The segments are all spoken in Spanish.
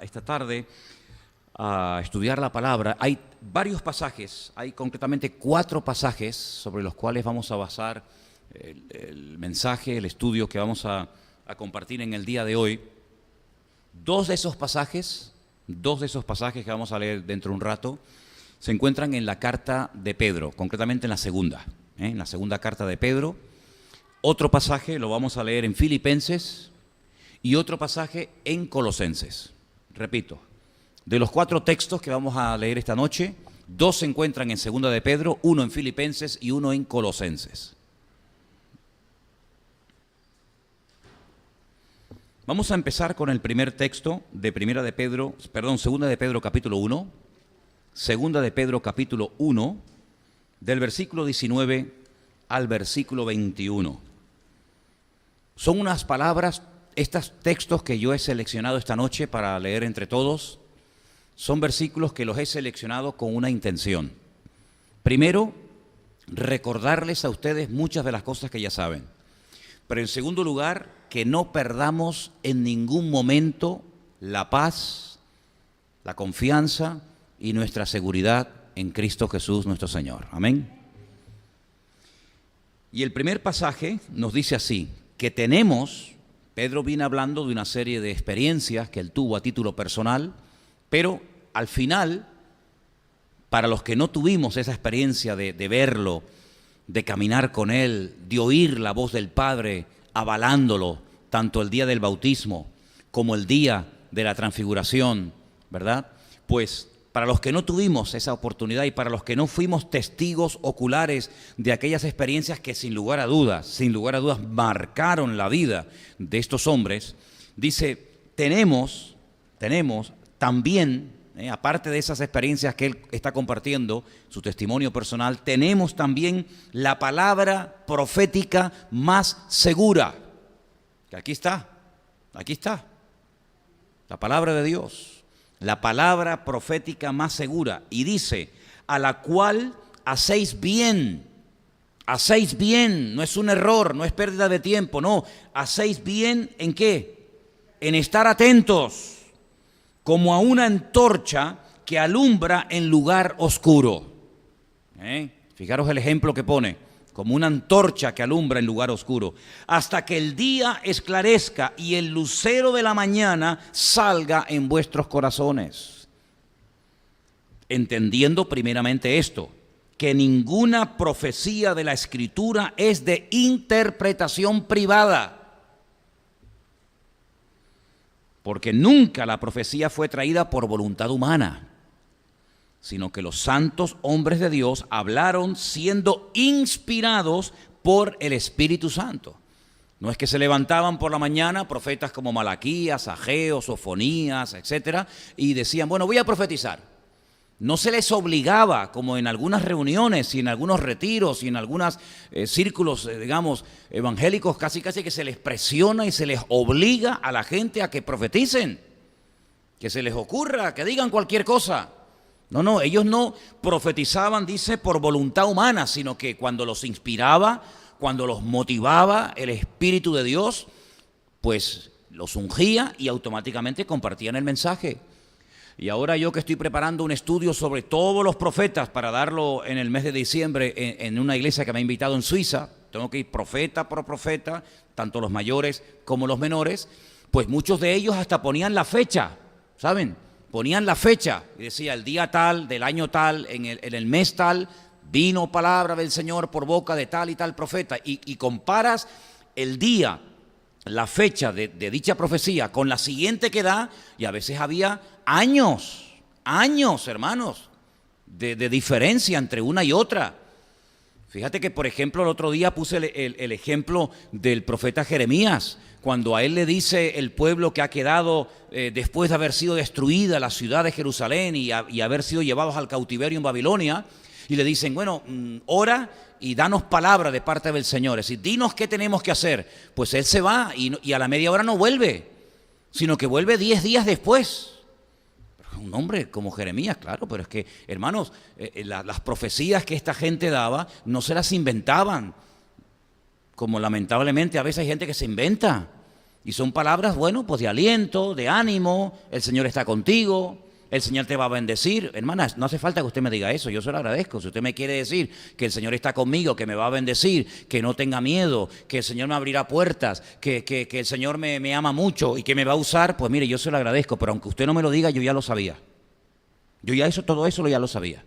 esta tarde a estudiar la palabra. Hay varios pasajes, hay concretamente 4 pasajes sobre los cuales vamos a basar el mensaje, el estudio que vamos a compartir en el día de hoy. Dos de esos pasajes que vamos a leer dentro de un rato, se encuentran en la carta de Pedro, concretamente en la segunda carta de Pedro. Otro pasaje lo vamos a leer en Filipenses y otro pasaje en Colosenses. Repito, de los 4 textos que vamos a leer esta noche, 2 se encuentran en segunda de Pedro, 1 en Filipenses y 1 en Colosenses. Vamos a empezar con el primer texto de segunda de Pedro capítulo 1, segunda de Pedro capítulo 1, del versículo 19 al versículo 21. Son unas palabras, estos textos que yo he seleccionado esta noche para leer entre todos, son versículos que los he seleccionado con una intención. Primero, recordarles a ustedes muchas de las cosas que ya saben. Pero en segundo lugar, que no perdamos en ningún momento la paz, la confianza y nuestra seguridad en Cristo Jesús nuestro Señor. Amén. Y el primer pasaje nos dice así, que Pedro viene hablando de una serie de experiencias que él tuvo a título personal, pero al final, para los que no tuvimos esa experiencia de verlo, de caminar con él, de oír la voz del Padre avalándolo, tanto el día del bautismo como el día de la transfiguración, ¿verdad? Pues para los que no tuvimos esa oportunidad y para los que no fuimos testigos oculares de aquellas experiencias que sin lugar a dudas marcaron la vida de estos hombres, dice, tenemos también, aparte de esas experiencias que él está compartiendo, su testimonio personal, tenemos también la palabra profética más segura. Que aquí está, la palabra de Dios. La palabra profética más segura, y dice, a la cual hacéis bien, no es un error, no es pérdida de tiempo, no, hacéis bien ¿en qué? En estar atentos, como a una antorcha que alumbra en lugar oscuro. Fijaros el ejemplo que pone, como una antorcha que alumbra en lugar oscuro, hasta que el día esclarezca y el lucero de la mañana salga en vuestros corazones. Entendiendo primeramente esto, que ninguna profecía de la Escritura es de interpretación privada, porque nunca la profecía fue traída por voluntad humana, sino que los santos hombres de Dios hablaron siendo inspirados por el Espíritu Santo. No es que se levantaban por la mañana profetas como Malaquías, Ageo, Sofonías, etcétera, y decían, bueno, voy a profetizar. No se les obligaba, como en algunas reuniones y en algunos retiros y en algunos círculos, evangélicos, casi que se les presiona y se les obliga a la gente a que profeticen, que se les ocurra, que digan cualquier cosa. No, ellos no profetizaban, dice, por voluntad humana, sino que cuando los inspiraba, cuando los motivaba el Espíritu de Dios, pues los ungía y automáticamente compartían el mensaje. Y ahora yo que estoy preparando un estudio sobre todos los profetas para darlo en el mes de diciembre en una iglesia que me ha invitado en Suiza, tengo que ir profeta por profeta, tanto los mayores como los menores, pues muchos de ellos hasta ponían la fecha, ¿saben? Ponían la fecha y decía el día tal, del año tal, en el mes tal, vino palabra del Señor por boca de tal y tal profeta. Y comparas el día, la fecha de dicha profecía con la siguiente que da, y a veces había años, hermanos, de diferencia entre una y otra. Fíjate que, por ejemplo, el otro día puse el ejemplo del profeta Jeremías, cuando a él le dice el pueblo que ha quedado después de haber sido destruida la ciudad de Jerusalén y haber sido llevados al cautiverio en Babilonia, y le dicen, bueno, ora y danos palabra de parte del Señor, es decir, dinos qué tenemos que hacer. Pues él se va y a la media hora no vuelve, sino que vuelve 10 días después. Un hombre como Jeremías, claro, pero es que, hermanos, las profecías que esta gente daba no se las inventaban, como lamentablemente a veces hay gente que se inventa. Y son palabras, bueno, pues de aliento, de ánimo, el Señor está contigo, el Señor te va a bendecir. Hermanas, no hace falta que usted me diga eso, yo se lo agradezco. Si usted me quiere decir que el Señor está conmigo, que me va a bendecir, que no tenga miedo, que el Señor me abrirá puertas, que el Señor me ama mucho y que me va a usar, pues mire, yo se lo agradezco, pero aunque usted no me lo diga, yo ya lo sabía. Yo ya todo eso ya lo sabía.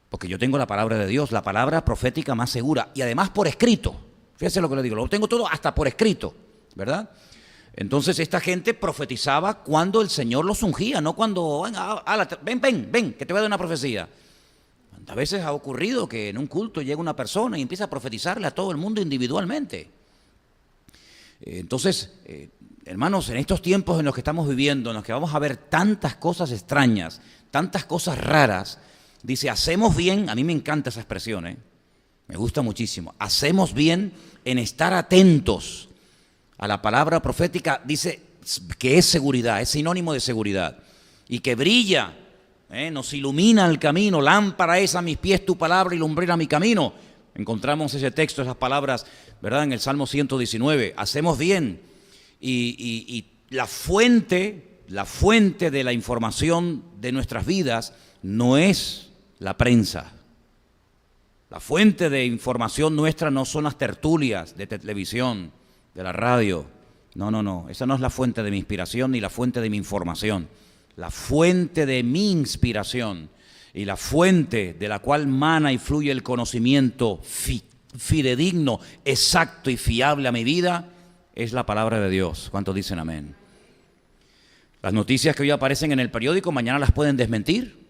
Porque yo tengo la palabra de Dios, la palabra profética más segura, y además por escrito. Fíjese lo que le digo, lo tengo todo hasta por escrito, ¿verdad? Entonces esta gente profetizaba cuando el Señor los ungía, no cuando, ven, que te voy a dar una profecía. ¿Cuántas veces ha ocurrido que en un culto llega una persona y empieza a profetizarle a todo el mundo individualmente? Entonces, hermanos, en estos tiempos en los que estamos viviendo, en los que vamos a ver tantas cosas extrañas, tantas cosas raras, dice, hacemos bien, a mí me encanta esa expresión, me gusta muchísimo, hacemos bien en estar atentos a la palabra profética. Dice que es seguridad, es sinónimo de seguridad, y que brilla, nos ilumina el camino, lámpara es a mis pies tu palabra y lumbrera mi camino. Encontramos ese texto, esas palabras, ¿verdad? En el Salmo 119, hacemos bien, y la fuente de la información de nuestras vidas no es la prensa. La fuente de información nuestra no son las tertulias de televisión, de la radio. No, esa no es la fuente de mi inspiración ni la fuente de mi información. La fuente de mi inspiración y la fuente de la cual mana y fluye el conocimiento fidedigno, exacto y fiable a mi vida es la palabra de Dios. ¿Cuántos dicen amén? Las noticias que hoy aparecen en el periódico mañana las pueden desmentir.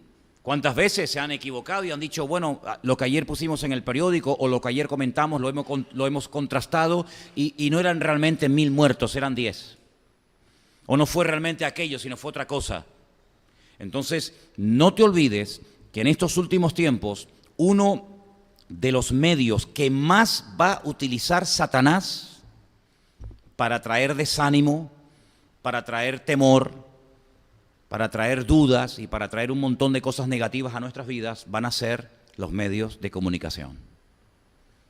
¿Cuántas veces se han equivocado y han dicho, bueno, lo que ayer pusimos en el periódico o lo que ayer comentamos lo hemos contrastado y no eran realmente 1000 muertos, eran 10? O no fue realmente aquello, sino fue otra cosa. Entonces, no te olvides que en estos últimos tiempos, uno de los medios que más va a utilizar Satanás para traer desánimo, para traer temor, para traer dudas y para traer un montón de cosas negativas a nuestras vidas, van a ser los medios de comunicación.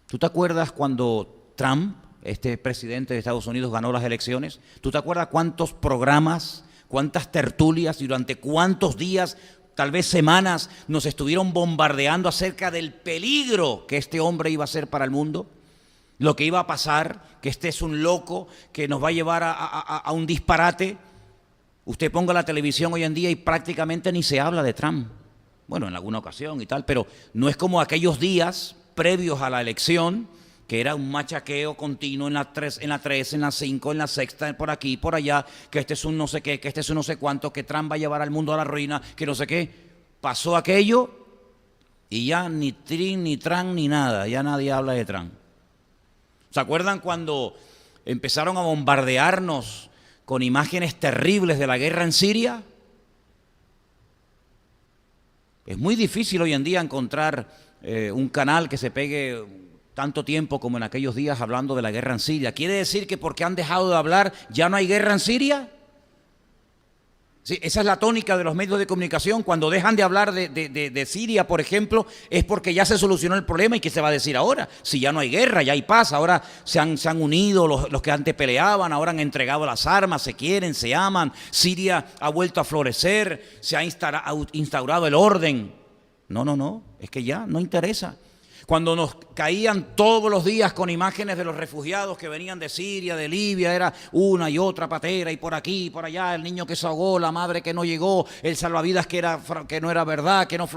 ¿Tú te acuerdas cuando Trump, este presidente de Estados Unidos, ganó las elecciones? ¿Tú te acuerdas cuántos programas, cuántas tertulias y durante cuántos días, tal vez semanas, nos estuvieron bombardeando acerca del peligro que este hombre iba a ser para el mundo? Lo que iba a pasar, que este es un loco que nos va a llevar a un disparate. Usted ponga la televisión hoy en día y prácticamente ni se habla de Trump. Bueno, en alguna ocasión y tal, pero no es como aquellos días previos a la elección, que era un machaqueo continuo en la 3, en la 5, en la sexta, por aquí, por allá, que este es un no sé qué, que este es un no sé cuánto, que Trump va a llevar al mundo a la ruina, que no sé qué. Pasó aquello y ya ni Trin, ni Tran, ni nada, ya nadie habla de Trump. ¿Se acuerdan cuando empezaron a bombardearnos con imágenes terribles de la guerra en Siria? Es muy difícil hoy en día encontrar un canal que se pegue tanto tiempo como en aquellos días hablando de la guerra en Siria. ¿Quiere decir que porque han dejado de hablar ya no hay guerra en Siria? Sí, esa es la tónica de los medios de comunicación. Cuando dejan de hablar de Siria, por ejemplo, es porque ya se solucionó el problema. ¿Y qué se va a decir ahora? Si ya no hay guerra, ya hay paz, ahora se han unido los que antes peleaban, ahora han entregado las armas, se quieren, se aman, Siria ha vuelto a florecer, se ha instaurado el orden. No, es que ya no interesa. Cuando nos caían todos los días con imágenes de los refugiados que venían de Siria, de Libia, era una y otra patera, y por aquí, y por allá, el niño que se ahogó, la madre que no llegó, el salvavidas que no era verdad, que no...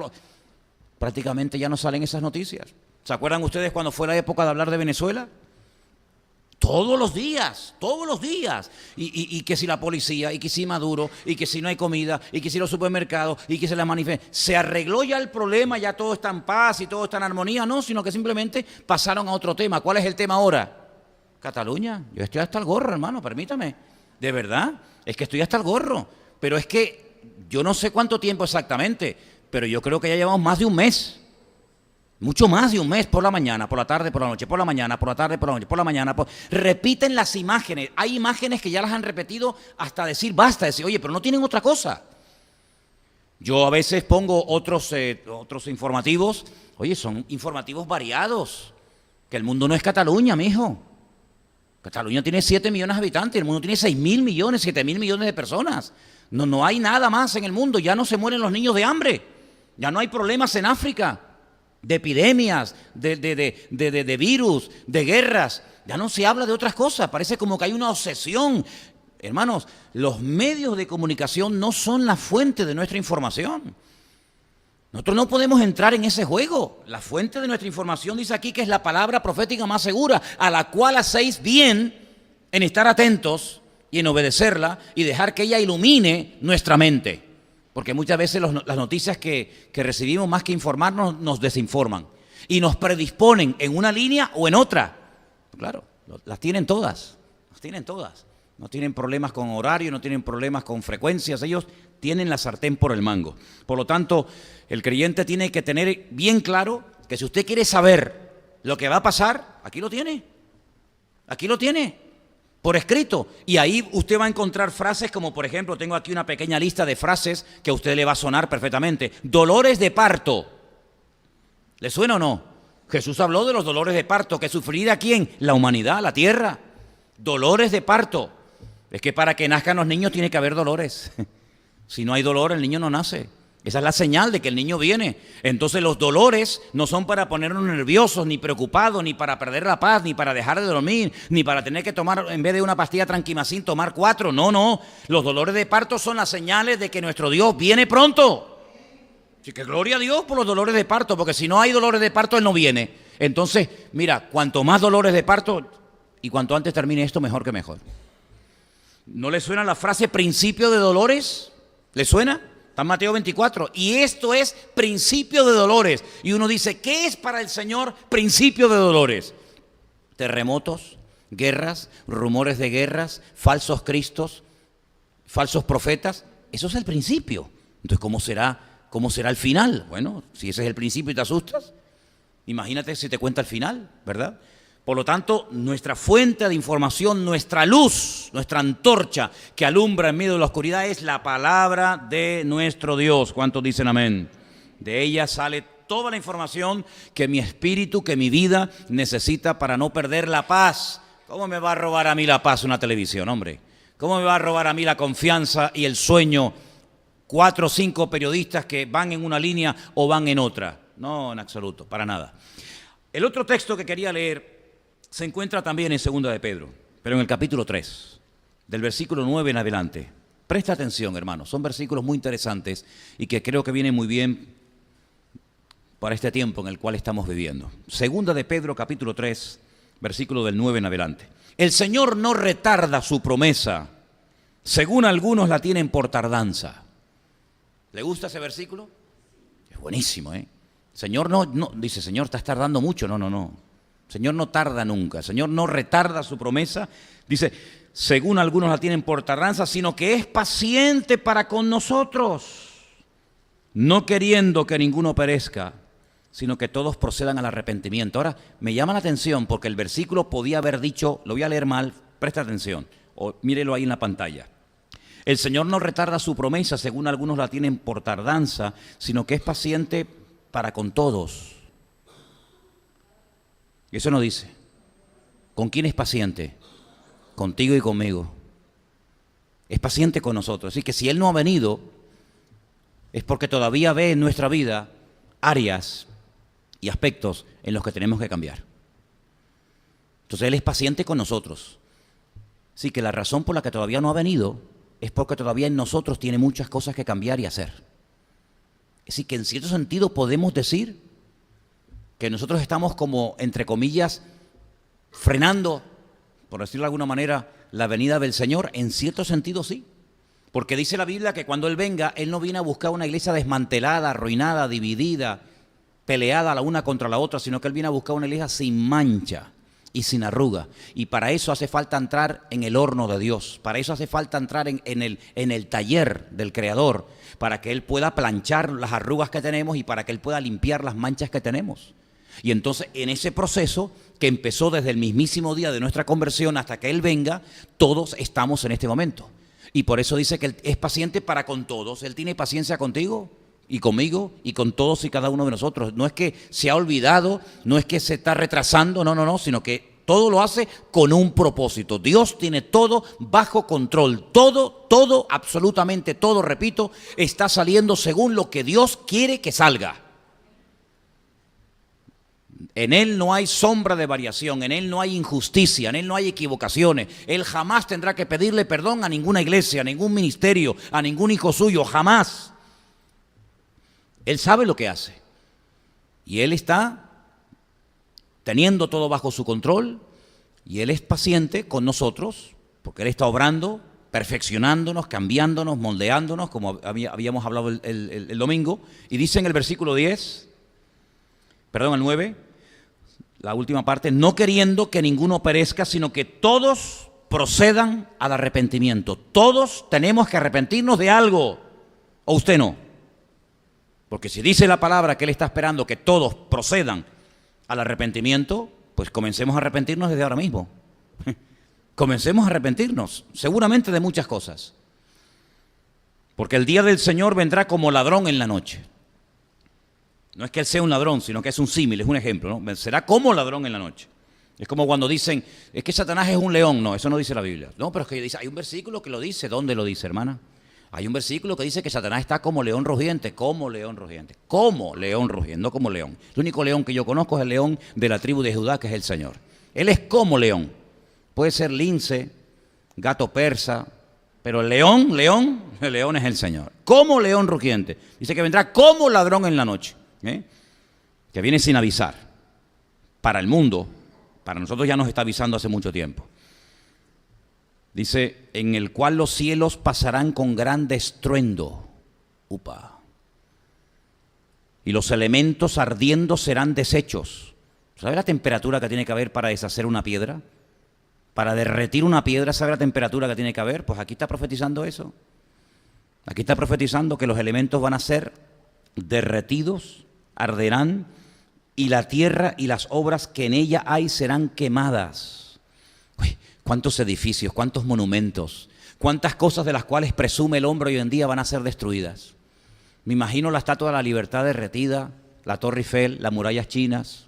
Prácticamente ya no salen esas noticias. ¿Se acuerdan ustedes cuando fue la época de hablar de Venezuela? Todos los días. Y que si la policía, y que si Maduro, y que si no hay comida, y que si los supermercados, y que se la manifiesta. ¿Se arregló ya el problema? ¿Ya todo está en paz y todo está en armonía? No, sino que simplemente pasaron a otro tema. ¿Cuál es el tema ahora? Cataluña. Yo estoy hasta el gorro, hermano, permítame. De verdad, es que estoy hasta el gorro. Pero es que yo no sé cuánto tiempo exactamente, pero yo creo que ya llevamos más de un mes. Mucho más de un mes, por la mañana, por la tarde, por la noche, por la mañana, por la tarde, por la noche, por la mañana. Repiten las imágenes. Hay imágenes que ya las han repetido hasta decir basta, decir, oye, pero no tienen otra cosa. Yo a veces pongo otros informativos. Oye, son informativos variados. Que el mundo no es Cataluña, mijo. Cataluña tiene 7 millones de habitantes, el mundo tiene 6.000 millones, 7.000 millones de personas. No hay nada más en el mundo, ya no se mueren los niños de hambre, ya no hay problemas en África, de epidemias, de virus, de guerras, ya no se habla de otras cosas, parece como que hay una obsesión. Hermanos, los medios de comunicación no son la fuente de nuestra información. Nosotros no podemos entrar en ese juego. La fuente de nuestra información dice aquí que es la palabra profética más segura, a la cual hacéis bien en estar atentos y en obedecerla y dejar que ella ilumine nuestra mente. Porque muchas veces las noticias que recibimos, más que informarnos, nos desinforman y nos predisponen en una línea o en otra. Claro, las tienen todas, las tienen todas. No tienen problemas con horario, no tienen problemas con frecuencias, ellos tienen la sartén por el mango. Por lo tanto, el creyente tiene que tener bien claro que si usted quiere saber lo que va a pasar, aquí lo tiene, por escrito. Y ahí usted va a encontrar frases como, por ejemplo, tengo aquí una pequeña lista de frases que a usted le va a sonar perfectamente. Dolores de parto. ¿Le suena o no? Jesús habló de los dolores de parto que sufriría ¿quién? La humanidad, la tierra. Dolores de parto. Es que para que nazcan los niños tiene que haber dolores. Si no hay dolor, el niño no nace. Esa es la señal de que el niño viene. Entonces los dolores no son para ponernos nerviosos, ni preocupados, ni para perder la paz, ni para dejar de dormir, ni para tener que tomar, en vez de una pastilla Tranquimacin, tomar 4. No. Los dolores de parto son las señales de que nuestro Dios viene pronto. Así que gloria a Dios por los dolores de parto, porque si no hay dolores de parto, Él no viene. Entonces, mira, cuanto más dolores de parto y cuanto antes termine esto, mejor que mejor. ¿No le suena la frase principio de dolores? ¿Le suena? Está en Mateo 24. Y esto es principio de dolores. Y uno dice, ¿qué es para el Señor principio de dolores? Terremotos, guerras, rumores de guerras, falsos cristos, falsos profetas. Eso es el principio. Entonces, ¿cómo será el final? Bueno, si ese es el principio y te asustas, imagínate si te cuenta el final, ¿verdad? Por lo tanto, nuestra fuente de información, nuestra luz, nuestra antorcha que alumbra en medio de la oscuridad es la palabra de nuestro Dios. ¿Cuántos dicen amén? De ella sale toda la información que mi espíritu, que mi vida necesita para no perder la paz. ¿Cómo me va a robar a mí la paz una televisión, hombre? ¿Cómo me va a robar a mí la confianza y el sueño 4 o 5 periodistas que van en una línea o van en otra? No, en absoluto, para nada. El otro texto que quería leer se encuentra también en 2 de Pedro, pero en el capítulo 3, del versículo 9 en adelante. Presta atención, hermanos, son versículos muy interesantes y que creo que vienen muy bien para este tiempo en el cual estamos viviendo. 2 de Pedro, capítulo 3, versículo del 9 en adelante. El Señor no retarda su promesa, según algunos la tienen por tardanza. ¿Le gusta ese versículo? Es buenísimo, ¿eh? Señor no dice, Señor, estás tardando mucho. No. Señor no tarda nunca, el Señor no retarda su promesa, dice, según algunos la tienen por tardanza, sino que es paciente para con nosotros, no queriendo que ninguno perezca, sino que todos procedan al arrepentimiento. Ahora, me llama la atención porque el versículo podía haber dicho, lo voy a leer mal, presta atención, o mírelo ahí en la pantalla. El Señor no retarda su promesa, según algunos la tienen por tardanza, sino que es paciente para con todos. Eso no dice. ¿Con quién es paciente? Contigo y conmigo. Es paciente con nosotros. Así que si Él no ha venido, es porque todavía ve en nuestra vida áreas y aspectos en los que tenemos que cambiar. Entonces Él es paciente con nosotros. Así que la razón por la que todavía no ha venido es porque todavía en nosotros tiene muchas cosas que cambiar y hacer. Así que en cierto sentido podemos decir que nosotros estamos como, entre comillas, frenando, por decirlo de alguna manera, la venida del Señor. En cierto sentido sí, porque dice la Biblia que cuando Él venga, Él no viene a buscar una iglesia desmantelada, arruinada, dividida, peleada la una contra la otra, sino que Él viene a buscar una iglesia sin mancha y sin arruga. Y para eso hace falta entrar en el horno de Dios, para eso hace falta entrar en el taller del Creador, para que Él pueda planchar las arrugas que tenemos y para que Él pueda limpiar las manchas que tenemos. Y entonces en ese proceso que empezó desde el mismísimo día de nuestra conversión hasta que Él venga, todos estamos en este momento. Y por eso dice que Él es paciente para con todos. Él tiene paciencia contigo y conmigo y con todos y cada uno de nosotros. No es que se ha olvidado, no es que se está retrasando, no, sino que Todo lo hace con un propósito. Dios tiene todo bajo control. Todo, absolutamente todo, repito, está saliendo según lo que Dios quiere que salga. En Él no hay sombra de variación, en Él no hay injusticia, en Él no hay equivocaciones. Él jamás tendrá que pedirle perdón a ninguna iglesia, a ningún ministerio, a ningún hijo suyo, jamás. Él sabe lo que hace. Y Él está teniendo todo bajo su control, y Él es paciente con nosotros, porque Él está obrando, perfeccionándonos, cambiándonos, moldeándonos, como habíamos hablado el domingo. Y dice en el versículo 10, perdón, el 9, la última parte, no queriendo que ninguno perezca, sino que todos procedan al arrepentimiento. Todos tenemos que arrepentirnos de algo, o usted no. Porque si dice la palabra que Él está esperando que todos procedan al arrepentimiento, pues comencemos a arrepentirnos desde ahora mismo. Comencemos a arrepentirnos, seguramente de muchas cosas. Porque el día del Señor vendrá como ladrón en la noche. No es que Él sea un ladrón, sino que es un símil, es un ejemplo, ¿no? Será como ladrón en la noche. Es como cuando dicen, es que Satanás es un león. No, eso no dice la Biblia. No, pero es que dice, hay un versículo que lo dice. ¿Dónde lo dice, hermana? Hay un versículo que dice que Satanás está como león rugiente, como león rugiente, no como león. El único león que yo conozco es el león de la tribu de Judá, que es el Señor. Él es como león. Puede ser lince, gato persa, pero el león es el Señor. Como león rugiente. Dice que vendrá como ladrón en la noche. Que viene sin avisar. Para el mundo, para nosotros ya nos está avisando hace mucho tiempo. Dice, en el cual los cielos pasarán con gran estruendo. Upa. Y los elementos ardiendo serán deshechos. ¿Sabe la temperatura que tiene que haber para deshacer una piedra? Para derretir una piedra, ¿sabe la temperatura que tiene que haber? Pues aquí está profetizando eso. Aquí está profetizando que los elementos van a ser derretidos, arderán, y la tierra y las obras que en ella hay serán quemadas. Uy, cuántos edificios, cuántos monumentos, cuántas cosas de las cuales presume el hombre hoy en día van a ser destruidas. Me imagino la Estatua de la Libertad derretida, la Torre Eiffel, las murallas chinas,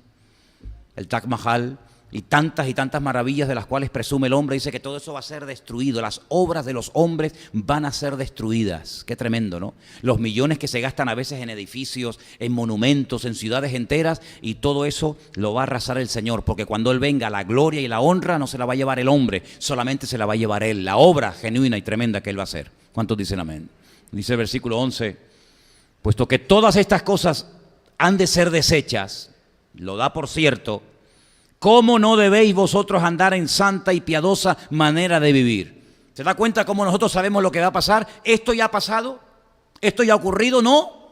el Taj Mahal y tantas maravillas de las cuales presume el hombre. Dice que todo eso va a ser destruido, las obras de los hombres van a ser destruidas. Qué tremendo, ¿no? Los millones que se gastan a veces en edificios, en monumentos, en ciudades enteras, y todo eso lo va a arrasar el Señor, porque cuando Él venga, la gloria y la honra no se la va a llevar el hombre, solamente se la va a llevar Él, la obra genuina y tremenda que Él va a hacer. ¿Cuántos dicen amén? Dice el versículo 11, puesto que todas estas cosas han de ser deshechas, lo da por cierto, ¿cómo no debéis vosotros andar en santa y piadosa manera de vivir? ¿Se da cuenta cómo nosotros sabemos lo que va a pasar? ¿Esto ya ha pasado? ¿Esto ya ha ocurrido? No.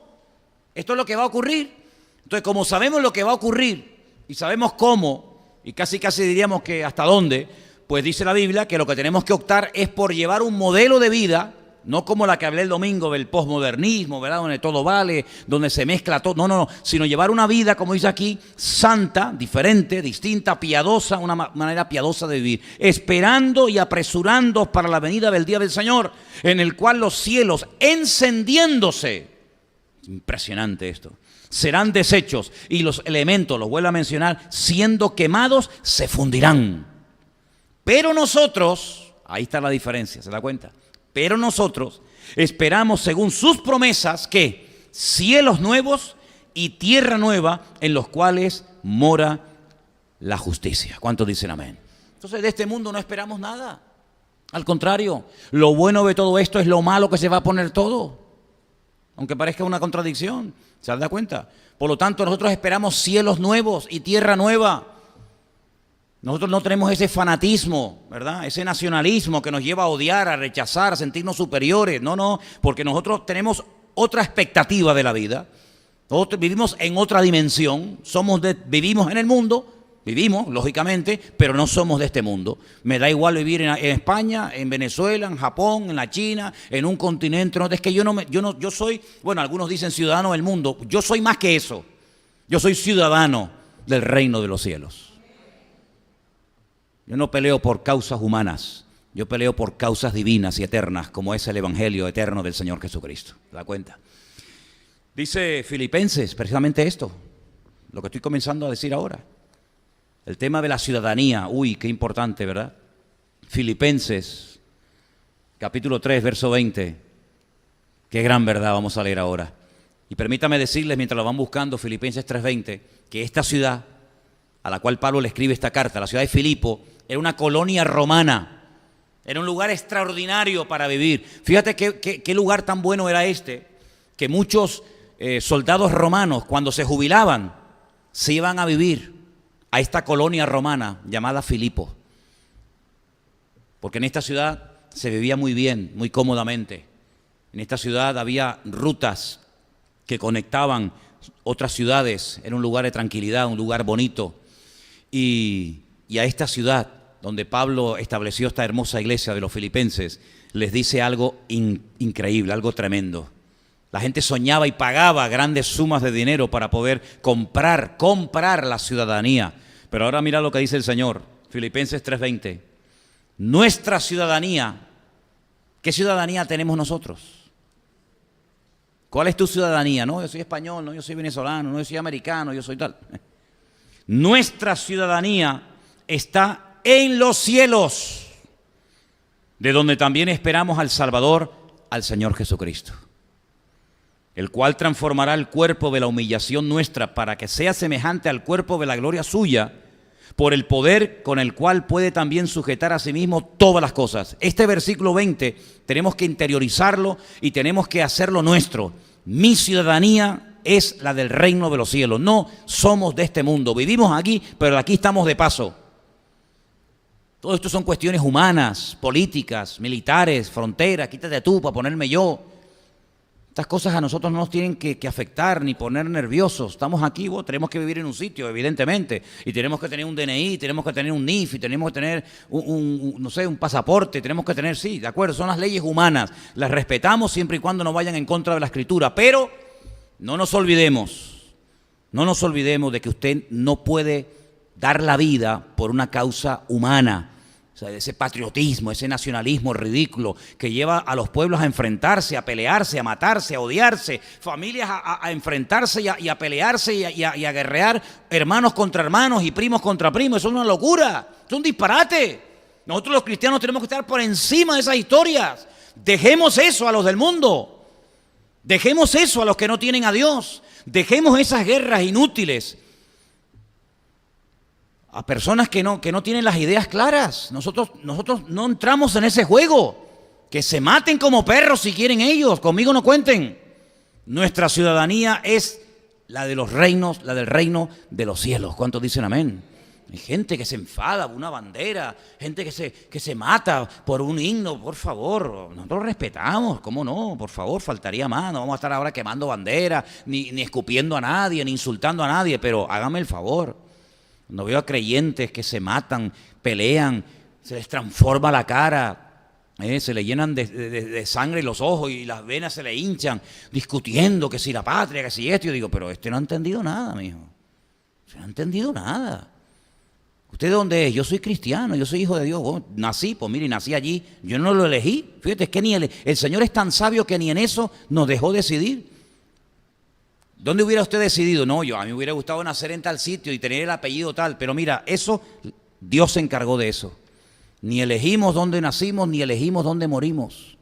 Esto es lo que va a ocurrir. Entonces, como sabemos lo que va a ocurrir y sabemos cómo, y casi diríamos que hasta dónde, pues dice la Biblia que lo que tenemos que optar es por llevar un modelo de vida, no como la que hablé el domingo del posmodernismo, ¿verdad? Donde todo vale, donde se mezcla todo. No, sino llevar una vida, como dice aquí, santa, diferente, distinta, piadosa, una manera piadosa de vivir, esperando y apresurando para la venida del día del Señor, en el cual los cielos encendiéndose, impresionante esto, serán deshechos y los elementos, los vuelvo a mencionar, siendo quemados, se fundirán. Pero nosotros, ahí está la diferencia, ¿se da cuenta? Pero nosotros esperamos, según sus promesas, que cielos nuevos y tierra nueva en los cuales mora la justicia. ¿Cuántos dicen amén? Entonces, de este mundo no esperamos nada. Al contrario, lo bueno de todo esto es lo malo que se va a poner todo. Aunque parezca una contradicción, ¿se da cuenta? Por lo tanto, nosotros esperamos cielos nuevos y tierra nueva. Nosotros no tenemos ese fanatismo, ¿verdad? Ese nacionalismo que nos lleva a odiar, a rechazar, a sentirnos superiores. No, porque nosotros tenemos otra expectativa de la vida. Nosotros vivimos en otra dimensión. Vivimos en el mundo, vivimos, lógicamente, pero no somos de este mundo. Me da igual vivir en España, en Venezuela, en Japón, en la China, en un continente. No, es que yo soy, bueno, algunos dicen ciudadano del mundo. Yo soy más que eso. Yo soy ciudadano del reino de los cielos. Yo no peleo por causas humanas, yo peleo por causas divinas y eternas, como es el Evangelio eterno del Señor Jesucristo. ¿Te das cuenta? Dice Filipenses precisamente esto, lo que estoy comenzando a decir ahora. El tema de la ciudadanía, uy, qué importante, ¿verdad? Filipenses, capítulo 3, verso 20. Qué gran verdad vamos a leer ahora. Y permítame decirles, mientras lo van buscando, Filipenses 3:20, que esta ciudad a la cual Pablo le escribe esta carta, la ciudad de Filipo, era una colonia romana. Era un lugar extraordinario para vivir. Fíjate qué lugar tan bueno era este, que muchos soldados romanos, cuando se jubilaban, se iban a vivir a esta colonia romana llamada Filipo. Porque en esta ciudad se vivía muy bien, muy cómodamente. En esta ciudad había rutas que conectaban otras ciudades. Era un lugar de tranquilidad, un lugar bonito. Y a esta ciudad donde Pablo estableció esta hermosa iglesia de los filipenses, les dice algo increíble, algo tremendo. La gente soñaba y pagaba grandes sumas de dinero para poder comprar la ciudadanía. Pero ahora mira lo que dice el Señor, Filipenses 3:20. Nuestra ciudadanía, ¿qué ciudadanía tenemos nosotros? ¿Cuál es tu ciudadanía? No, yo soy español, no, yo soy venezolano, no, yo soy americano, yo soy tal. Nuestra ciudadanía está en los cielos, de donde también esperamos al Salvador, al Señor Jesucristo, el cual transformará el cuerpo de la humillación nuestra para que sea semejante al cuerpo de la gloria suya, por el poder con el cual puede también sujetar a sí mismo todas las cosas. Este versículo 20 tenemos que interiorizarlo y tenemos que hacerlo nuestro. Mi ciudadanía es la del reino de los cielos. No somos de este mundo. Vivimos aquí, pero aquí estamos de paso. Todo esto son cuestiones humanas, políticas, militares, fronteras. Quítate tú para ponerme yo. Estas cosas a nosotros no nos tienen que afectar ni poner nerviosos. Estamos aquí, tenemos que vivir en un sitio, evidentemente. Y tenemos que tener un DNI, tenemos que tener un NIF, y tenemos que tener un pasaporte, tenemos que tener, sí, de acuerdo, son las leyes humanas. Las respetamos siempre y cuando no vayan en contra de la Escritura. Pero no nos olvidemos de que usted no puede dar la vida por una causa humana. O sea, ese patriotismo, ese nacionalismo ridículo que lleva a los pueblos a enfrentarse, a pelearse, a matarse, a odiarse, familias a enfrentarse y a pelearse y a guerrear, hermanos contra hermanos y primos contra primos. Eso es una locura, es un disparate. Nosotros los cristianos tenemos que estar por encima de esas historias. Dejemos eso a los del mundo. Dejemos eso a los que no tienen a Dios. Dejemos esas guerras inútiles a personas que no tienen las ideas claras. Nosotros no entramos en ese juego. Que se maten como perros si quieren ellos. Conmigo no cuenten. Nuestra ciudadanía es la de los reinos, la del reino de los cielos. ¿Cuántos dicen amén? Hay gente que se enfada por una bandera, gente que se mata por un himno. Por favor, nosotros respetamos, ¿cómo no? Por favor, faltaría más. No vamos a estar ahora quemando banderas, ni escupiendo a nadie, ni insultando a nadie, pero hágame el favor. Cuando veo a creyentes que se matan, pelean, se les transforma la cara, se le llenan de sangre los ojos y las venas se le hinchan, discutiendo que si la patria, que si esto. Yo digo, pero no ha entendido nada, mijo. No ha entendido nada. ¿Usted de dónde es? Yo soy cristiano, yo soy hijo de Dios. Bueno, nací, pues mire, nací allí. Yo no lo elegí. Fíjate, es que ni el Señor es tan sabio que ni en eso nos dejó decidir. ¿Dónde hubiera usted decidido? No, a mí me hubiera gustado nacer en tal sitio y tener el apellido tal. Pero mira, eso, Dios se encargó de eso. Ni elegimos dónde nacimos, ni elegimos dónde morimos.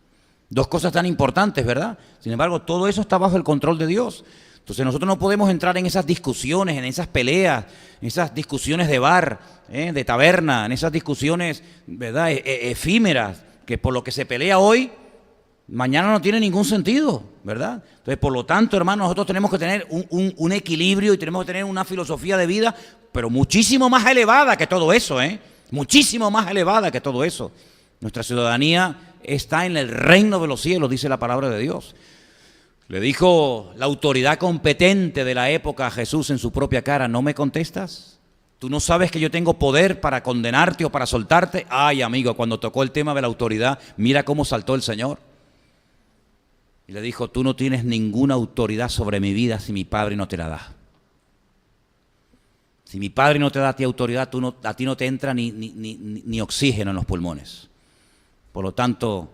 Dos cosas tan importantes, ¿verdad? Sin embargo, todo eso está bajo el control de Dios. Entonces nosotros no podemos entrar en esas discusiones, en esas peleas, en esas discusiones de bar, de taberna, en esas discusiones, ¿verdad?, efímeras, que por lo que se pelea hoy, mañana no tiene ningún sentido, ¿verdad? Entonces, por lo tanto, hermanos, nosotros tenemos que tener un equilibrio y tenemos que tener una filosofía de vida, pero muchísimo más elevada que todo eso, muchísimo más elevada que todo eso. Nuestra ciudadanía está en el reino de los cielos, dice la palabra de Dios. Le dijo la autoridad competente de la época a Jesús en su propia cara, ¿no me contestas? ¿Tú no sabes que yo tengo poder para condenarte o para soltarte? Ay, amigo, cuando tocó el tema de la autoridad, mira cómo saltó el Señor. Y le dijo, tú no tienes ninguna autoridad sobre mi vida si mi Padre no te la da. Si mi Padre no te da a ti autoridad, a ti no te entra ni oxígeno en los pulmones. Por lo tanto,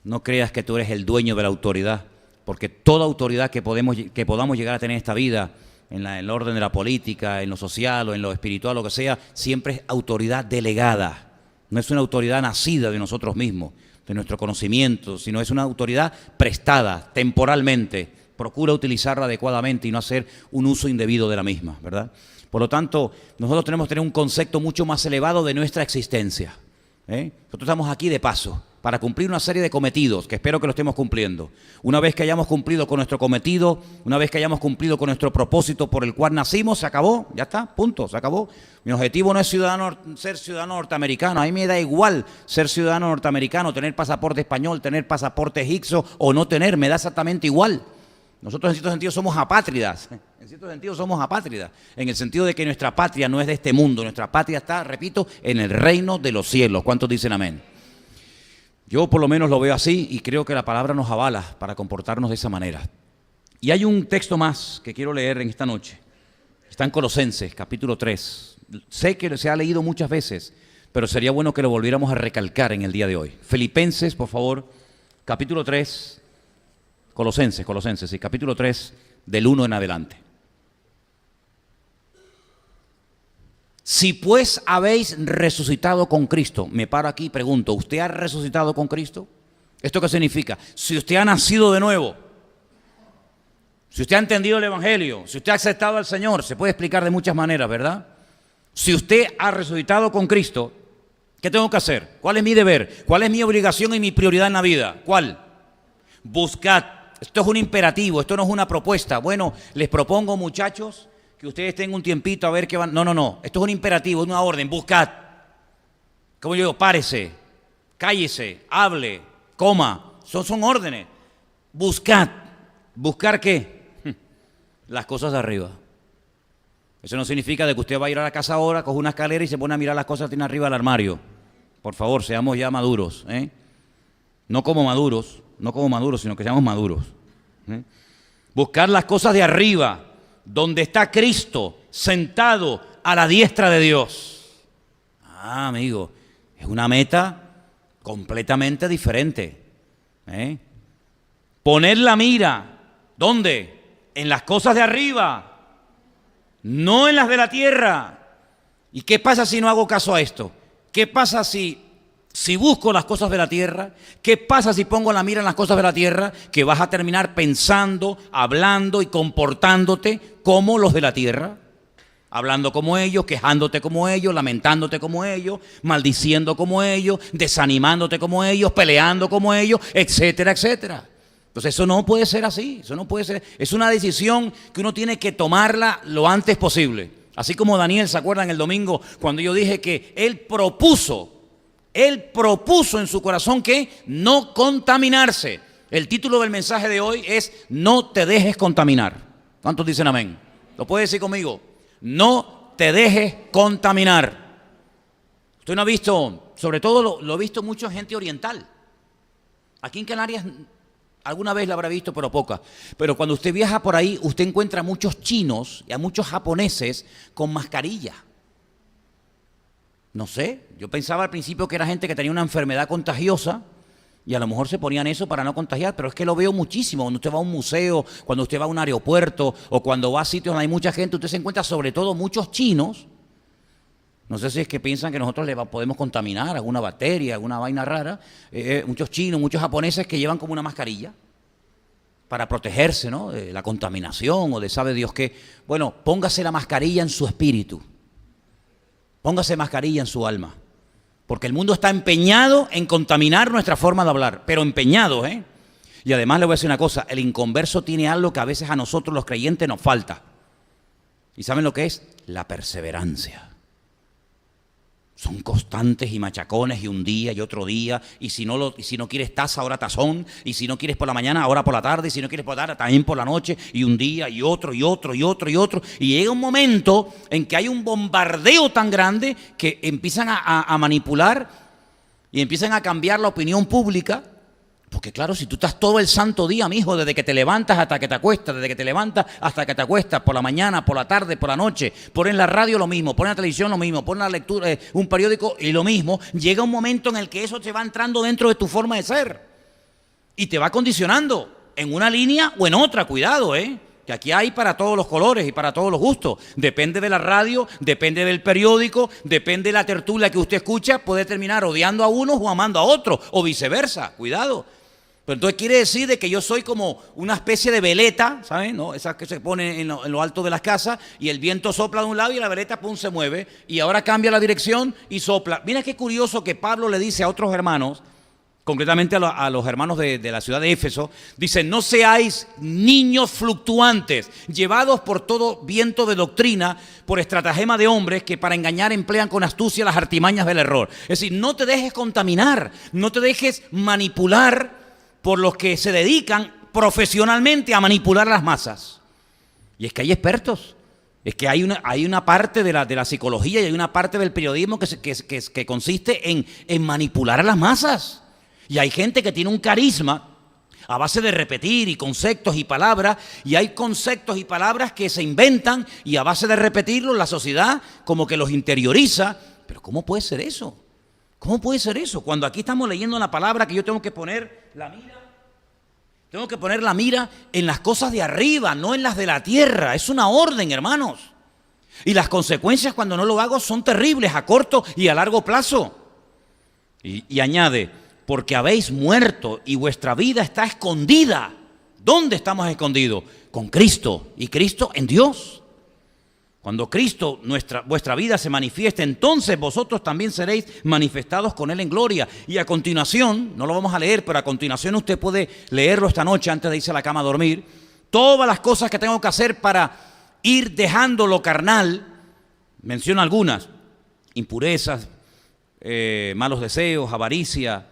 no creas que tú eres el dueño de la autoridad, porque toda autoridad que podamos llegar a tener en esta vida en el orden de la política, en lo social o en lo espiritual, lo que sea, siempre es autoridad delegada. No es una autoridad nacida de nosotros mismos, de nuestro conocimiento, sino es una autoridad prestada temporalmente. Procura utilizarla adecuadamente y no hacer un uso indebido de la misma, ¿verdad? Por lo tanto, nosotros tenemos que tener un concepto mucho más elevado de nuestra existencia. Nosotros estamos aquí de paso para cumplir una serie de cometidos que espero que lo estemos cumpliendo. Una vez que hayamos cumplido con nuestro cometido, una vez que hayamos cumplido con nuestro propósito por el cual nacimos, se acabó, ya está, punto, se acabó. Mi objetivo no es ser ciudadano norteamericano, a mí me da igual ser ciudadano norteamericano, tener pasaporte español, tener pasaporte egipcio o no tener, me da exactamente igual. Nosotros en cierto sentido somos apátridas, en el sentido de que nuestra patria no es de este mundo, nuestra patria está, repito, en el reino de los cielos. ¿Cuántos dicen amén? Yo por lo menos lo veo así y creo que la palabra nos avala para comportarnos de esa manera. Y hay un texto más que quiero leer en esta noche. Está en Colosenses, capítulo 3. Sé que se ha leído muchas veces, pero sería bueno que lo volviéramos a recalcar en el día de hoy. Filipenses, por favor, capítulo 3. Colosenses, sí, capítulo 3, del 1 en adelante. Si pues habéis resucitado con Cristo, me paro aquí y pregunto, ¿usted ha resucitado con Cristo? ¿Esto qué significa? Si usted ha nacido de nuevo, si usted ha entendido el Evangelio, si usted ha aceptado al Señor, se puede explicar de muchas maneras, ¿verdad? Si usted ha resucitado con Cristo, ¿qué tengo que hacer? ¿Cuál es mi deber? ¿Cuál es mi obligación y mi prioridad en la vida? ¿Cuál? Buscad. Esto es un imperativo, esto no es una propuesta. Bueno, les propongo, muchachos, que ustedes tengan un tiempito a ver qué van. No. Esto es un imperativo, es una orden. Buscad. Como yo digo, párese, cállese, hable, coma. Son órdenes. Buscad. ¿Buscar qué? Las cosas de arriba. Eso no significa de que usted va a ir a la casa ahora, coge una escalera y se pone a mirar las cosas que tiene arriba del armario. Por favor, seamos ya maduros, No como maduros, sino que seamos maduros. Buscar las cosas de arriba, donde está Cristo sentado a la diestra de Dios. Amigo, es una meta completamente diferente. Poner la mira, ¿dónde? En las cosas de arriba, no en las de la tierra. ¿Y qué pasa si no hago caso a esto? ¿Qué pasa si busco las cosas de la tierra? ¿Qué pasa si pongo la mira en las cosas de la tierra? Que vas a terminar pensando, hablando y comportándote como los de la tierra. Hablando como ellos, quejándote como ellos, lamentándote como ellos, maldiciendo como ellos, desanimándote como ellos, peleando como ellos, etcétera, etcétera. Entonces eso no puede ser así, eso no puede ser. Es una decisión que uno tiene que tomarla lo antes posible. Así como Daniel, ¿se acuerdan el domingo cuando yo dije que él propuso en su corazón que no contaminarse? El título del mensaje de hoy es No te dejes contaminar. ¿Cuántos dicen amén? ¿Lo puede decir conmigo? No te dejes contaminar. Usted no ha visto, sobre todo lo he visto mucho en gente oriental. Aquí en Canarias alguna vez la habrá visto, pero poca. Pero cuando usted viaja por ahí, usted encuentra a muchos chinos y a muchos japoneses con mascarilla. No sé, yo pensaba al principio que era gente que tenía una enfermedad contagiosa y a lo mejor se ponían eso para no contagiar, pero es que lo veo muchísimo. Cuando usted va a un museo, cuando usted va a un aeropuerto o cuando va a sitios donde hay mucha gente, usted se encuentra sobre todo muchos chinos. No sé si es que piensan que nosotros le podemos contaminar alguna bacteria, alguna vaina rara. Muchos chinos, muchos japoneses que llevan como una mascarilla para protegerse, ¿no?, de la contaminación o de sabe Dios qué. Bueno, póngase la mascarilla en su espíritu. Póngase mascarilla en su alma. Porque el mundo está empeñado en contaminar nuestra forma de hablar. Pero empeñado, Y además le voy a decir una cosa. El inconverso tiene algo que a veces a nosotros los creyentes nos falta. ¿Y saben lo que es? La perseverancia. Son constantes y machacones y un día y otro día. Y si no quieres taza, ahora tazón. Y si no quieres por la mañana, ahora por la tarde. Y si no quieres por la tarde, también por la noche. Y un día y otro y otro y otro y otro. Y llega un momento en que hay un bombardeo tan grande que empiezan a manipular y empiezan a cambiar la opinión pública. Porque claro, si tú estás todo el santo día, mijo, desde que te levantas hasta que te acuestas, desde que te levantas hasta que te acuestas, por la mañana, por la tarde, por la noche, pones en la radio lo mismo, pones en la televisión lo mismo, pones en la lectura, un periódico y lo mismo, llega un momento en el que eso te va entrando dentro de tu forma de ser y te va condicionando en una línea o en otra, cuidado, que aquí hay para todos los colores y para todos los gustos. Depende de la radio, depende del periódico, depende de la tertulia que usted escucha, puede terminar odiando a unos o amando a otros, o viceversa, cuidado. Pero entonces quiere decir de que yo soy como una especie de veleta, ¿saben? ¿No? Esas que se ponen en lo alto de las casas y el viento sopla de un lado y la veleta, pum, se mueve y ahora cambia la dirección y sopla. Mira qué curioso que Pablo le dice a otros hermanos, concretamente a los hermanos de la ciudad de Éfeso, dice: no seáis niños fluctuantes, llevados por todo viento de doctrina, por estratagema de hombres que para engañar emplean con astucia las artimañas del error. Es decir, no te dejes contaminar, no te dejes manipular por los que se dedican profesionalmente a manipular a las masas. Y es que hay expertos, es que hay una parte de la psicología y hay una parte del periodismo que consiste en manipular a las masas. Y hay gente que tiene un carisma a base de repetir y conceptos y palabras, y hay conceptos y palabras que se inventan y a base de repetirlos la sociedad como que los interioriza. Pero ¿cómo puede ser eso? ¿Cómo puede ser eso? Cuando aquí estamos leyendo la palabra que yo tengo que poner la mira en las cosas de arriba, no en las de la tierra. Es una orden, hermanos. Y las consecuencias cuando no lo hago son terribles a corto y a largo plazo. Y añade: porque habéis muerto y vuestra vida está escondida. ¿Dónde estamos escondidos? Con Cristo, y Cristo en Dios. Cuando Cristo, vuestra vida se manifieste, entonces vosotros también seréis manifestados con Él en gloria. Y a continuación, no lo vamos a leer, pero a continuación usted puede leerlo esta noche antes de irse a la cama a dormir. Todas las cosas que tengo que hacer para ir dejando lo carnal, menciono algunas: impurezas, malos deseos, avaricia,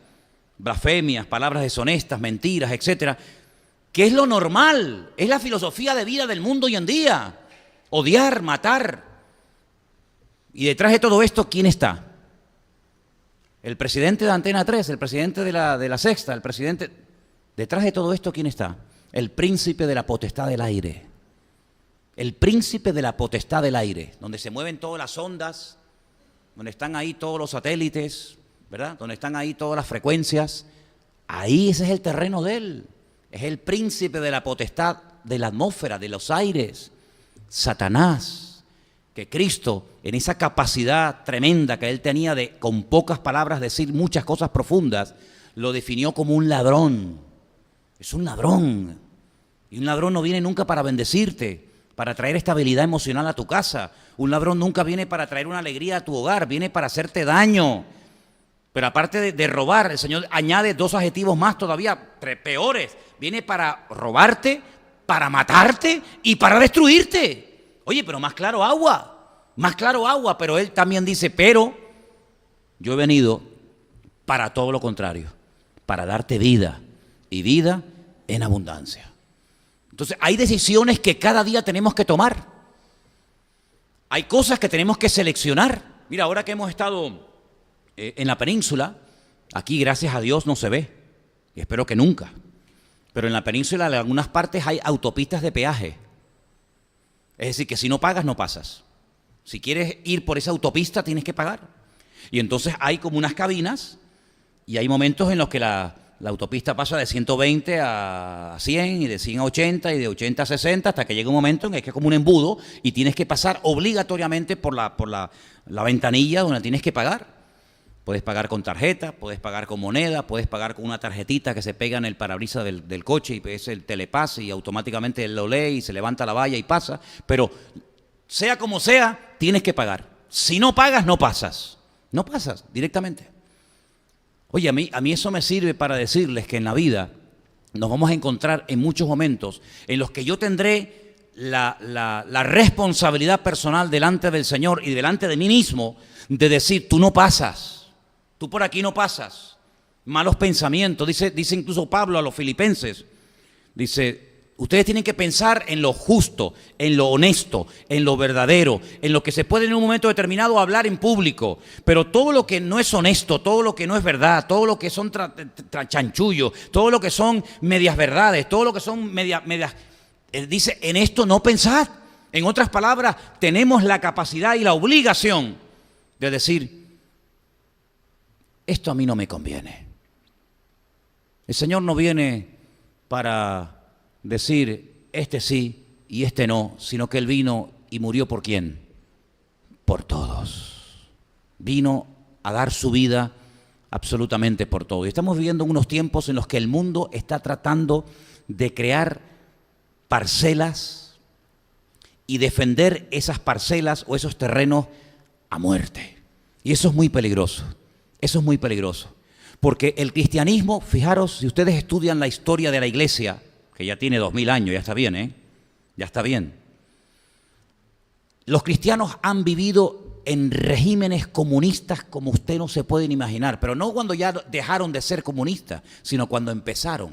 blasfemias, palabras deshonestas, mentiras, etcétera, que es lo normal, es la filosofía de vida del mundo hoy en día. Odiar, matar. Y detrás de todo esto, ¿quién está? El presidente de Antena 3, el presidente de la Sexta, el presidente. Detrás de todo esto, ¿quién está? El príncipe de la potestad del aire. El príncipe de la potestad del aire, donde se mueven todas las ondas, donde están ahí todos los satélites, ¿verdad? Donde están ahí todas las frecuencias. Ahí ese es el terreno de él. Es el príncipe de la potestad de la atmósfera, de los aires. Satanás, que Cristo, en esa capacidad tremenda que él tenía de, con pocas palabras, decir muchas cosas profundas, lo definió como un ladrón. Es un ladrón. Y un ladrón no viene nunca para bendecirte, para traer estabilidad emocional a tu casa. Un ladrón nunca viene para traer una alegría a tu hogar, viene para hacerte daño. Pero aparte de robar, el Señor añade dos adjetivos más todavía peores. Viene para robarte, para matarte y para destruirte. Oye, pero más claro agua, pero él también dice: pero yo he venido para todo lo contrario, para darte vida y vida en abundancia. Entonces hay decisiones que cada día tenemos que tomar, hay cosas que tenemos que seleccionar. Mira, ahora que hemos estado en la península, aquí gracias a Dios no se ve, y espero que nunca. Pero en la península en algunas partes hay autopistas de peaje. Es decir, que si no pagas no pasas. Si quieres ir por esa autopista tienes que pagar. Y entonces hay como unas cabinas y hay momentos en los que la autopista pasa de 120 a 100 y de 100 a 80 y de 80 a 60 hasta que llega un momento en el que es como un embudo y tienes que pasar obligatoriamente por la ventanilla donde tienes que pagar. Puedes pagar con tarjeta, puedes pagar con moneda, puedes pagar con una tarjetita que se pega en el parabrisas del coche y es el telepase y automáticamente él lo lee y se levanta la valla y pasa. Pero sea como sea, tienes que pagar. Si no pagas, no pasas. No pasas directamente. Oye, a mí eso me sirve para decirles que en la vida nos vamos a encontrar en muchos momentos en los que yo tendré la responsabilidad personal delante del Señor y delante de mí mismo de decir: tú no pasas. Tú por aquí no pasas. Malos pensamientos. Dice incluso Pablo a los filipenses. Dice: ustedes tienen que pensar en lo justo, en lo honesto, en lo verdadero, en lo que se puede en un momento determinado hablar en público. Pero todo lo que no es honesto, todo lo que no es verdad, todo lo que son chanchullos, todo lo que son medias verdades, todo lo que son medias... Él dice: en esto no pensad. En otras palabras, tenemos la capacidad y la obligación de decir: esto a mí no me conviene. El Señor no viene para decir este sí y este no, sino que Él vino y murió ¿por quién? Por todos. Vino a dar su vida absolutamente por todo. Y estamos viviendo unos tiempos en los que el mundo está tratando de crear parcelas y defender esas parcelas o esos terrenos a muerte. Y eso es muy peligroso. Eso es muy peligroso. Porque el cristianismo, fijaros, si ustedes estudian la historia de la iglesia, que ya tiene 2000 años, ya está bien, ¿eh? Ya está bien. Los cristianos han vivido en regímenes comunistas como usted no se pueden imaginar, pero no cuando ya dejaron de ser comunistas, sino cuando empezaron,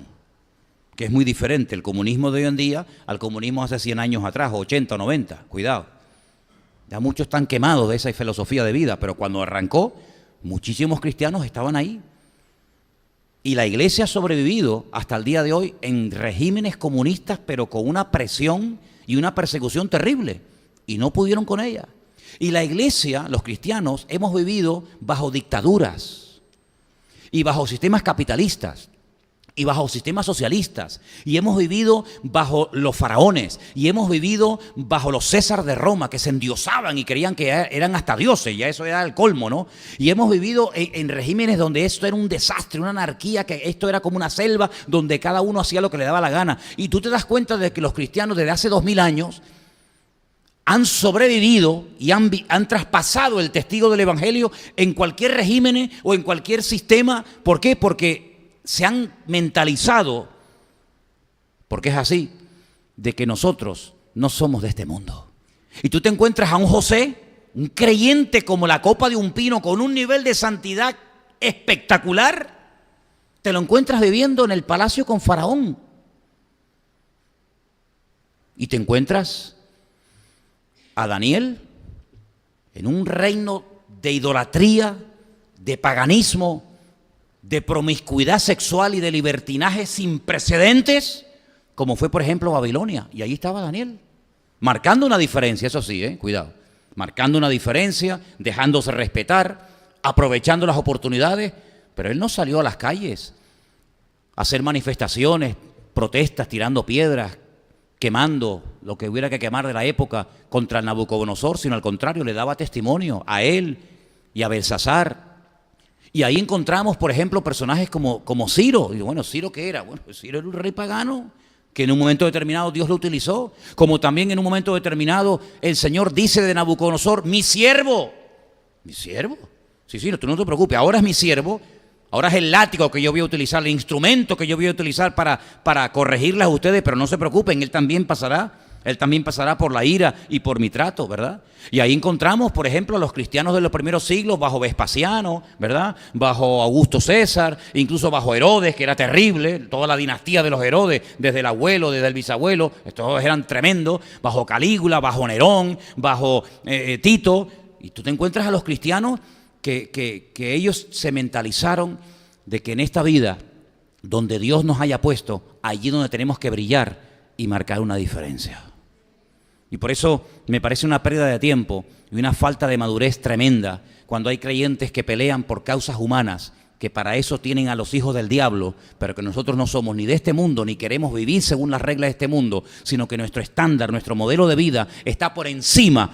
que es muy diferente el comunismo de hoy en día al comunismo hace 100 años atrás, o 80 o 90, cuidado. Ya muchos están quemados de esa filosofía de vida, pero cuando arrancó, muchísimos cristianos estaban ahí. Y la iglesia ha sobrevivido hasta el día de hoy en regímenes comunistas, pero con una presión y una persecución terrible, y no pudieron con ella. Y la iglesia, los cristianos, hemos vivido bajo dictaduras y bajo sistemas capitalistas y bajo sistemas socialistas, y hemos vivido bajo los faraones, y hemos vivido bajo los César de Roma, que se endiosaban y creían que eran hasta dioses, ya eso era el colmo, ¿no? Y hemos vivido en regímenes donde esto era un desastre, una anarquía, que esto era como una selva donde cada uno hacía lo que le daba la gana. Y tú te das cuenta de que los cristianos desde hace 2000 años han sobrevivido y han traspasado el testigo del evangelio en cualquier régimen o en cualquier sistema. ¿Por qué? Porque se han mentalizado, porque es así, de que nosotros no somos de este mundo. Y tú te encuentras a un José, un creyente como la copa de un pino, con un nivel de santidad espectacular, te lo encuentras viviendo en el palacio con Faraón. Y te encuentras a Daniel en un reino de idolatría, de paganismo, de promiscuidad sexual y de libertinaje sin precedentes, como fue por ejemplo Babilonia. Y ahí estaba Daniel, marcando una diferencia, eso sí, cuidado, marcando una diferencia, dejándose respetar, aprovechando las oportunidades, pero él no salió a las calles a hacer manifestaciones, protestas, tirando piedras, quemando lo que hubiera que quemar de la época contra el Nabucodonosor, sino al contrario, le daba testimonio a él y a Belsasar. Y ahí encontramos, por ejemplo, personajes como Ciro. Y bueno, ¿Ciro qué era? Bueno, Ciro era un rey pagano que en un momento determinado Dios lo utilizó. Como también en un momento determinado el Señor dice de Nabucodonosor, mi siervo. ¿Mi siervo? Sí, no, tú no te preocupes, ahora es mi siervo. Ahora es el látigo que yo voy a utilizar, el instrumento que yo voy a utilizar para corregirlas a ustedes, pero no se preocupen, él también pasará por la ira y por mi trato, ¿verdad? Y ahí encontramos, por ejemplo, a los cristianos de los primeros siglos bajo Vespasiano, ¿verdad? Bajo Augusto César, incluso bajo Herodes, que era terrible, toda la dinastía de los Herodes, desde el abuelo, desde el bisabuelo, estos eran tremendos, bajo Calígula, bajo Nerón, bajo Tito, y tú te encuentras a los cristianos que ellos se mentalizaron de que en esta vida, donde Dios nos haya puesto, allí donde tenemos que brillar y marcar una diferencia. Y por eso me parece una pérdida de tiempo y una falta de madurez tremenda cuando hay creyentes que pelean por causas humanas, que para eso tienen a los hijos del diablo, pero que nosotros no somos ni de este mundo, ni queremos vivir según las reglas de este mundo, sino que nuestro estándar, nuestro modelo de vida está por encima.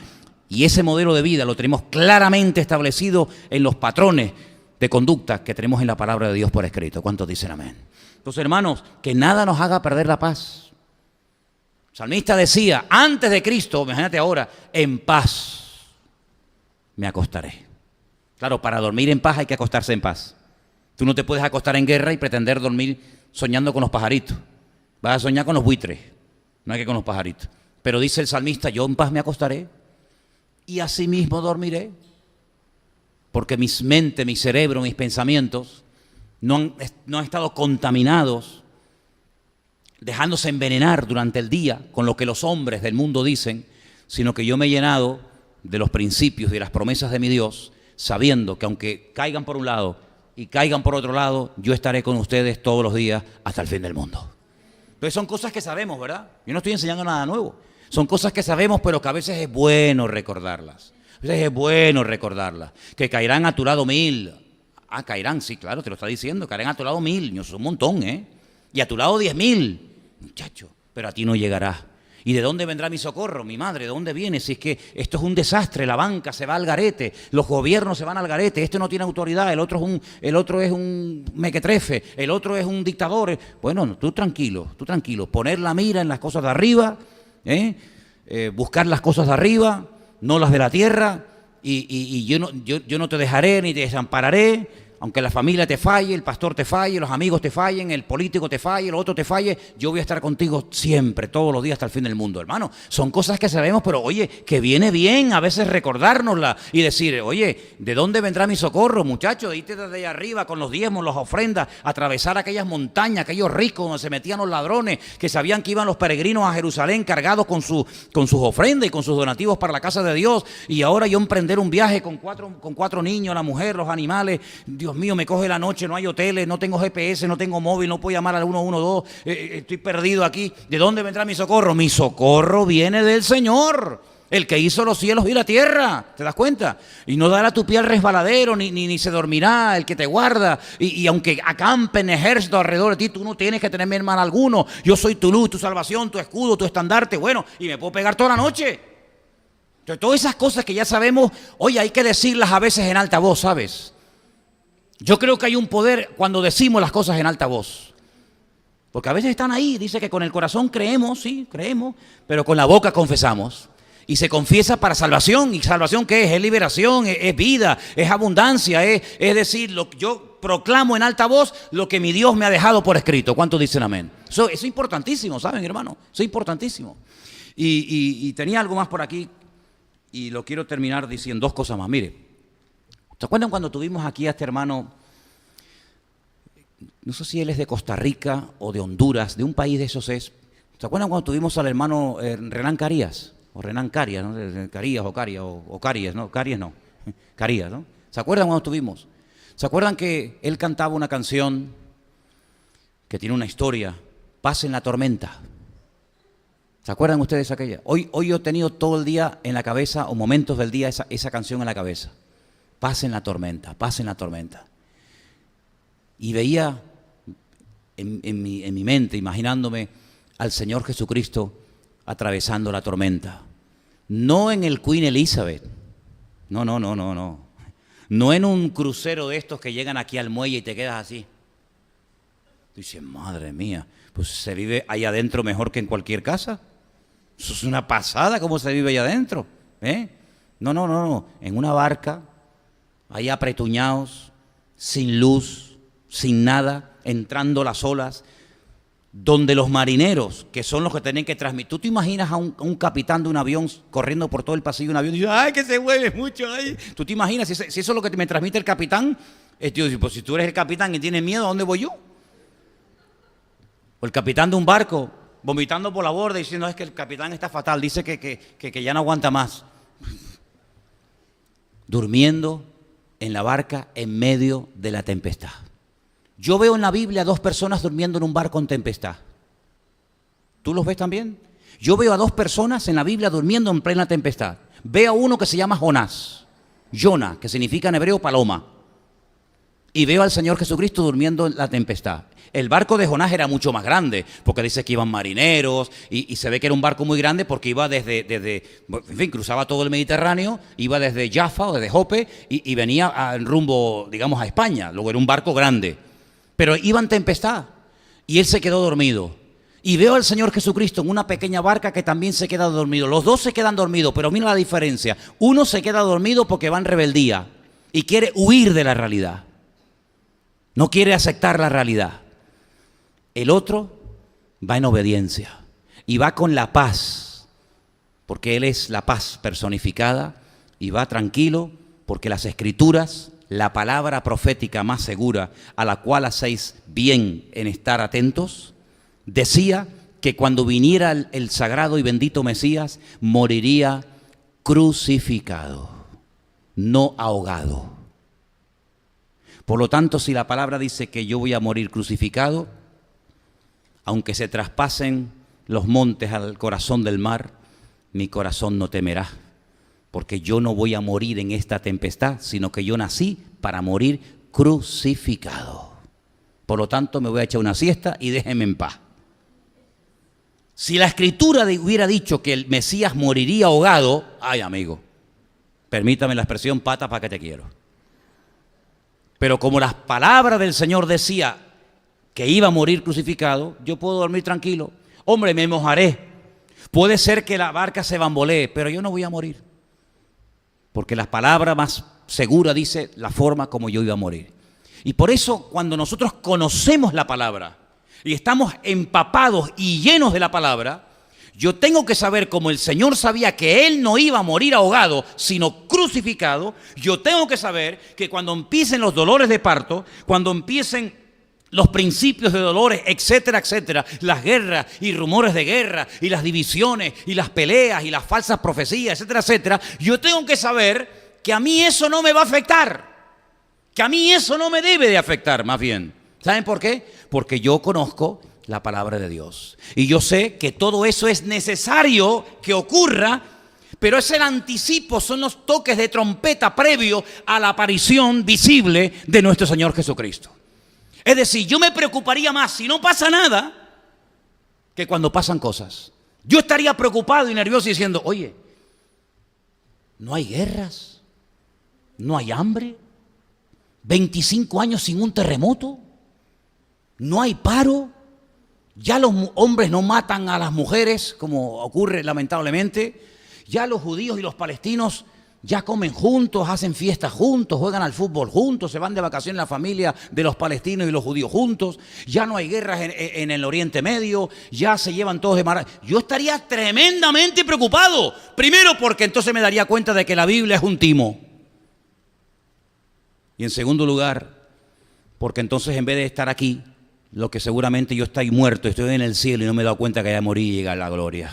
Y ese modelo de vida lo tenemos claramente establecido en los patrones de conducta que tenemos en la palabra de Dios por escrito. ¿Cuántos dicen amén? Entonces, hermanos, que nada nos haga perder la paz. El salmista decía, antes de Cristo, imagínate ahora, en paz me acostaré. Claro, para dormir en paz hay que acostarse en paz. Tú no te puedes acostar en guerra y pretender dormir soñando con los pajaritos. Vas a soñar con los buitres, no hay que con los pajaritos. Pero dice el salmista, yo en paz me acostaré y asimismo dormiré, porque mi mente, mi cerebro, mis pensamientos no han estado contaminados, dejándose envenenar durante el día con lo que los hombres del mundo dicen, sino que yo me he llenado de los principios y de las promesas de mi Dios, sabiendo que aunque caigan por un lado y caigan por otro lado, yo estaré con ustedes todos los días hasta el fin del mundo. Entonces son cosas que sabemos, ¿verdad? Yo no estoy enseñando nada nuevo. Son cosas que sabemos, pero que a veces es bueno recordarlas. A veces es bueno recordarlas. Que caerán a tu lado 1000. Ah, caerán, sí, claro, te lo está diciendo. Caerán a tu lado 1000. Eso es un montón, ¿eh? Y a tu lado 10.000. Muchacho, pero a ti no llegará. ¿Y de dónde vendrá mi socorro? Mi madre, ¿de dónde viene? Si es que esto es un desastre, la banca se va al garete, los gobiernos se van al garete, este no tiene autoridad, el otro es un mequetrefe, el otro es un dictador. Bueno, tú tranquilo, poner la mira en las cosas de arriba, buscar las cosas de arriba, no las de la tierra, y yo no te dejaré ni te desampararé. Aunque la familia te falle, el pastor te falle, los amigos te fallen, el político te falle, el otro te falle, yo voy a estar contigo siempre, todos los días hasta el fin del mundo, hermano. Son cosas que sabemos, pero oye, que viene bien a veces recordárnosla y decir, oye, ¿de dónde vendrá mi socorro, muchachos? Irte desde allá arriba con los diezmos, las ofrendas, atravesar aquellas montañas, aquellos ricos donde se metían los ladrones, que sabían que iban los peregrinos a Jerusalén cargados con sus ofrendas y con sus donativos para la casa de Dios, y ahora yo emprender un viaje con cuatro niños, la mujer, los animales. Dios mío, me coge la noche, no hay hoteles, no tengo GPS, no tengo móvil, no puedo llamar al 112, estoy perdido aquí. ¿De dónde vendrá mi socorro? Mi socorro viene del Señor, el que hizo los cielos y la tierra. ¿Te das cuenta? Y no dará tu pie al resbaladero, ni se dormirá el que te guarda. Y aunque acampen ejércitos alrededor de ti, tú no tienes que tener mal alguno. Yo soy tu luz, tu salvación, tu escudo, tu estandarte. Bueno, y me puedo pegar toda la noche. Entonces, todas esas cosas que ya sabemos, oye, hay que decirlas a veces en alta voz, ¿sabes? Yo creo que hay un poder cuando decimos las cosas en alta voz. Porque a veces están ahí, dice que con el corazón creemos, sí, creemos, pero con la boca confesamos. Y se confiesa para salvación. ¿Y salvación qué es? Es liberación, es vida, es abundancia, es decir, yo proclamo en alta voz lo que mi Dios me ha dejado por escrito. ¿Cuántos dicen amén? Eso es importantísimo, ¿saben, hermano? Eso es importantísimo. Y tenía algo más por aquí y lo quiero terminar diciendo dos cosas más. Mire. ¿Se acuerdan cuando tuvimos aquí a este hermano? No sé si él es de Costa Rica o de Honduras, de un país de esos es. ¿Se acuerdan cuando tuvimos al hermano Renan Carías? O Renan Carías, ¿no? Carías o Carías, ¿no? Carías no. Carías, ¿no? ¿Se acuerdan cuando tuvimos? ¿Se acuerdan que él cantaba una canción que tiene una historia? Paz en la tormenta. ¿Se acuerdan ustedes aquella? Hoy yo he tenido todo el día en la cabeza, o momentos del día, esa canción en la cabeza. Paz en la tormenta, paz en la tormenta. Y veía en mi mente, imaginándome al Señor Jesucristo atravesando la tormenta. No en el Queen Elizabeth, no. No en un crucero de estos que llegan aquí al muelle y te quedas así. Tú dices, madre mía, pues se vive allá adentro mejor que en cualquier casa. Eso es una pasada cómo se vive allá adentro. No, en una barca, ahí apretuñados, sin luz, sin nada, entrando las olas, donde los marineros, que son los que tienen que transmitir. ¿Tú te imaginas a un capitán de un avión corriendo por todo el pasillo de un avión y dice, ¡ay, que se mueve mucho! Ay! ¿Tú te imaginas si eso es lo que me transmite el capitán? Pues si tú eres el capitán y tienes miedo, ¿a dónde voy yo? O el capitán de un barco, vomitando por la borda diciendo, es que el capitán está fatal, dice que ya no aguanta más. Durmiendo en la barca en medio de la tempestad. Yo veo en la Biblia a dos personas durmiendo en un barco en tempestad. ¿Tú los ves también? Yo veo a dos personas en la Biblia durmiendo en plena tempestad. Veo a uno que se llama Jonás, Jonah, que significa en hebreo paloma. Y veo al Señor Jesucristo durmiendo en la tempestad. El barco de Jonás era mucho más grande, porque dice que iban marineros, y se ve que era un barco muy grande porque iba en fin, cruzaba todo el Mediterráneo, iba desde Jaffa o desde Jope y venía al rumbo, digamos, a España. Luego era un barco grande, pero iba en tempestad y él se quedó dormido. Y veo al Señor Jesucristo en una pequeña barca que también se queda dormido. Los dos se quedan dormidos, pero mira la diferencia. Uno se queda dormido porque va en rebeldía y quiere huir de la realidad. No quiere aceptar la realidad. El otro va en obediencia y va con la paz, porque Él es la paz personificada, y va tranquilo porque las Escrituras, la palabra profética más segura a la cual hacéis bien en estar atentos, decía que cuando viniera el sagrado y bendito Mesías, moriría crucificado, no ahogado. Por lo tanto, si la palabra dice que yo voy a morir crucificado, aunque se traspasen los montes al corazón del mar, mi corazón no temerá, porque yo no voy a morir en esta tempestad, sino que yo nací para morir crucificado. Por lo tanto, me voy a echar una siesta y déjenme en paz. Si la Escritura hubiera dicho que el Mesías moriría ahogado, ay amigo, permítame la expresión, pata pa' que te quiero. Pero como las palabras del Señor decía que iba a morir crucificado, yo puedo dormir tranquilo. Hombre, me mojaré. Puede ser que la barca se bambolee, pero yo no voy a morir. Porque la palabra más segura dice la forma como yo iba a morir. Y por eso cuando nosotros conocemos la palabra y estamos empapados y llenos de la palabra, yo tengo que saber, como el Señor sabía que Él no iba a morir ahogado, sino crucificado, yo tengo que saber que cuando empiecen los dolores de parto, cuando empiecen los principios de dolores, etcétera, etcétera, las guerras y rumores de guerra y las divisiones y las peleas y las falsas profecías, etcétera, etcétera, yo tengo que saber que a mí eso no me va a afectar, que a mí eso no me debe de afectar, más bien. ¿Saben por qué? Porque yo conozco la palabra de Dios y yo sé que todo eso es necesario que ocurra, pero es el anticipo, son los toques de trompeta previo a la aparición visible de nuestro Señor Jesucristo. Es decir, yo me preocuparía más si no pasa nada que cuando pasan cosas. Yo estaría preocupado y nervioso diciendo, oye, no hay guerras, no hay hambre, 25 años sin un terremoto, no hay paro, ya los hombres no matan a las mujeres como ocurre lamentablemente, ya los judíos y los palestinos ya comen juntos, hacen fiestas juntos, juegan al fútbol juntos, se van de vacaciones la familia de los palestinos y los judíos juntos, ya no hay guerras en el Oriente Medio, ya se llevan todos de maravilla. Yo estaría tremendamente preocupado, primero porque entonces me daría cuenta de que la Biblia es un timo. Y en segundo lugar, porque entonces en vez de estar aquí, lo que seguramente yo estoy muerto, estoy en el cielo y no me he dado cuenta que ya morí y llega la gloria.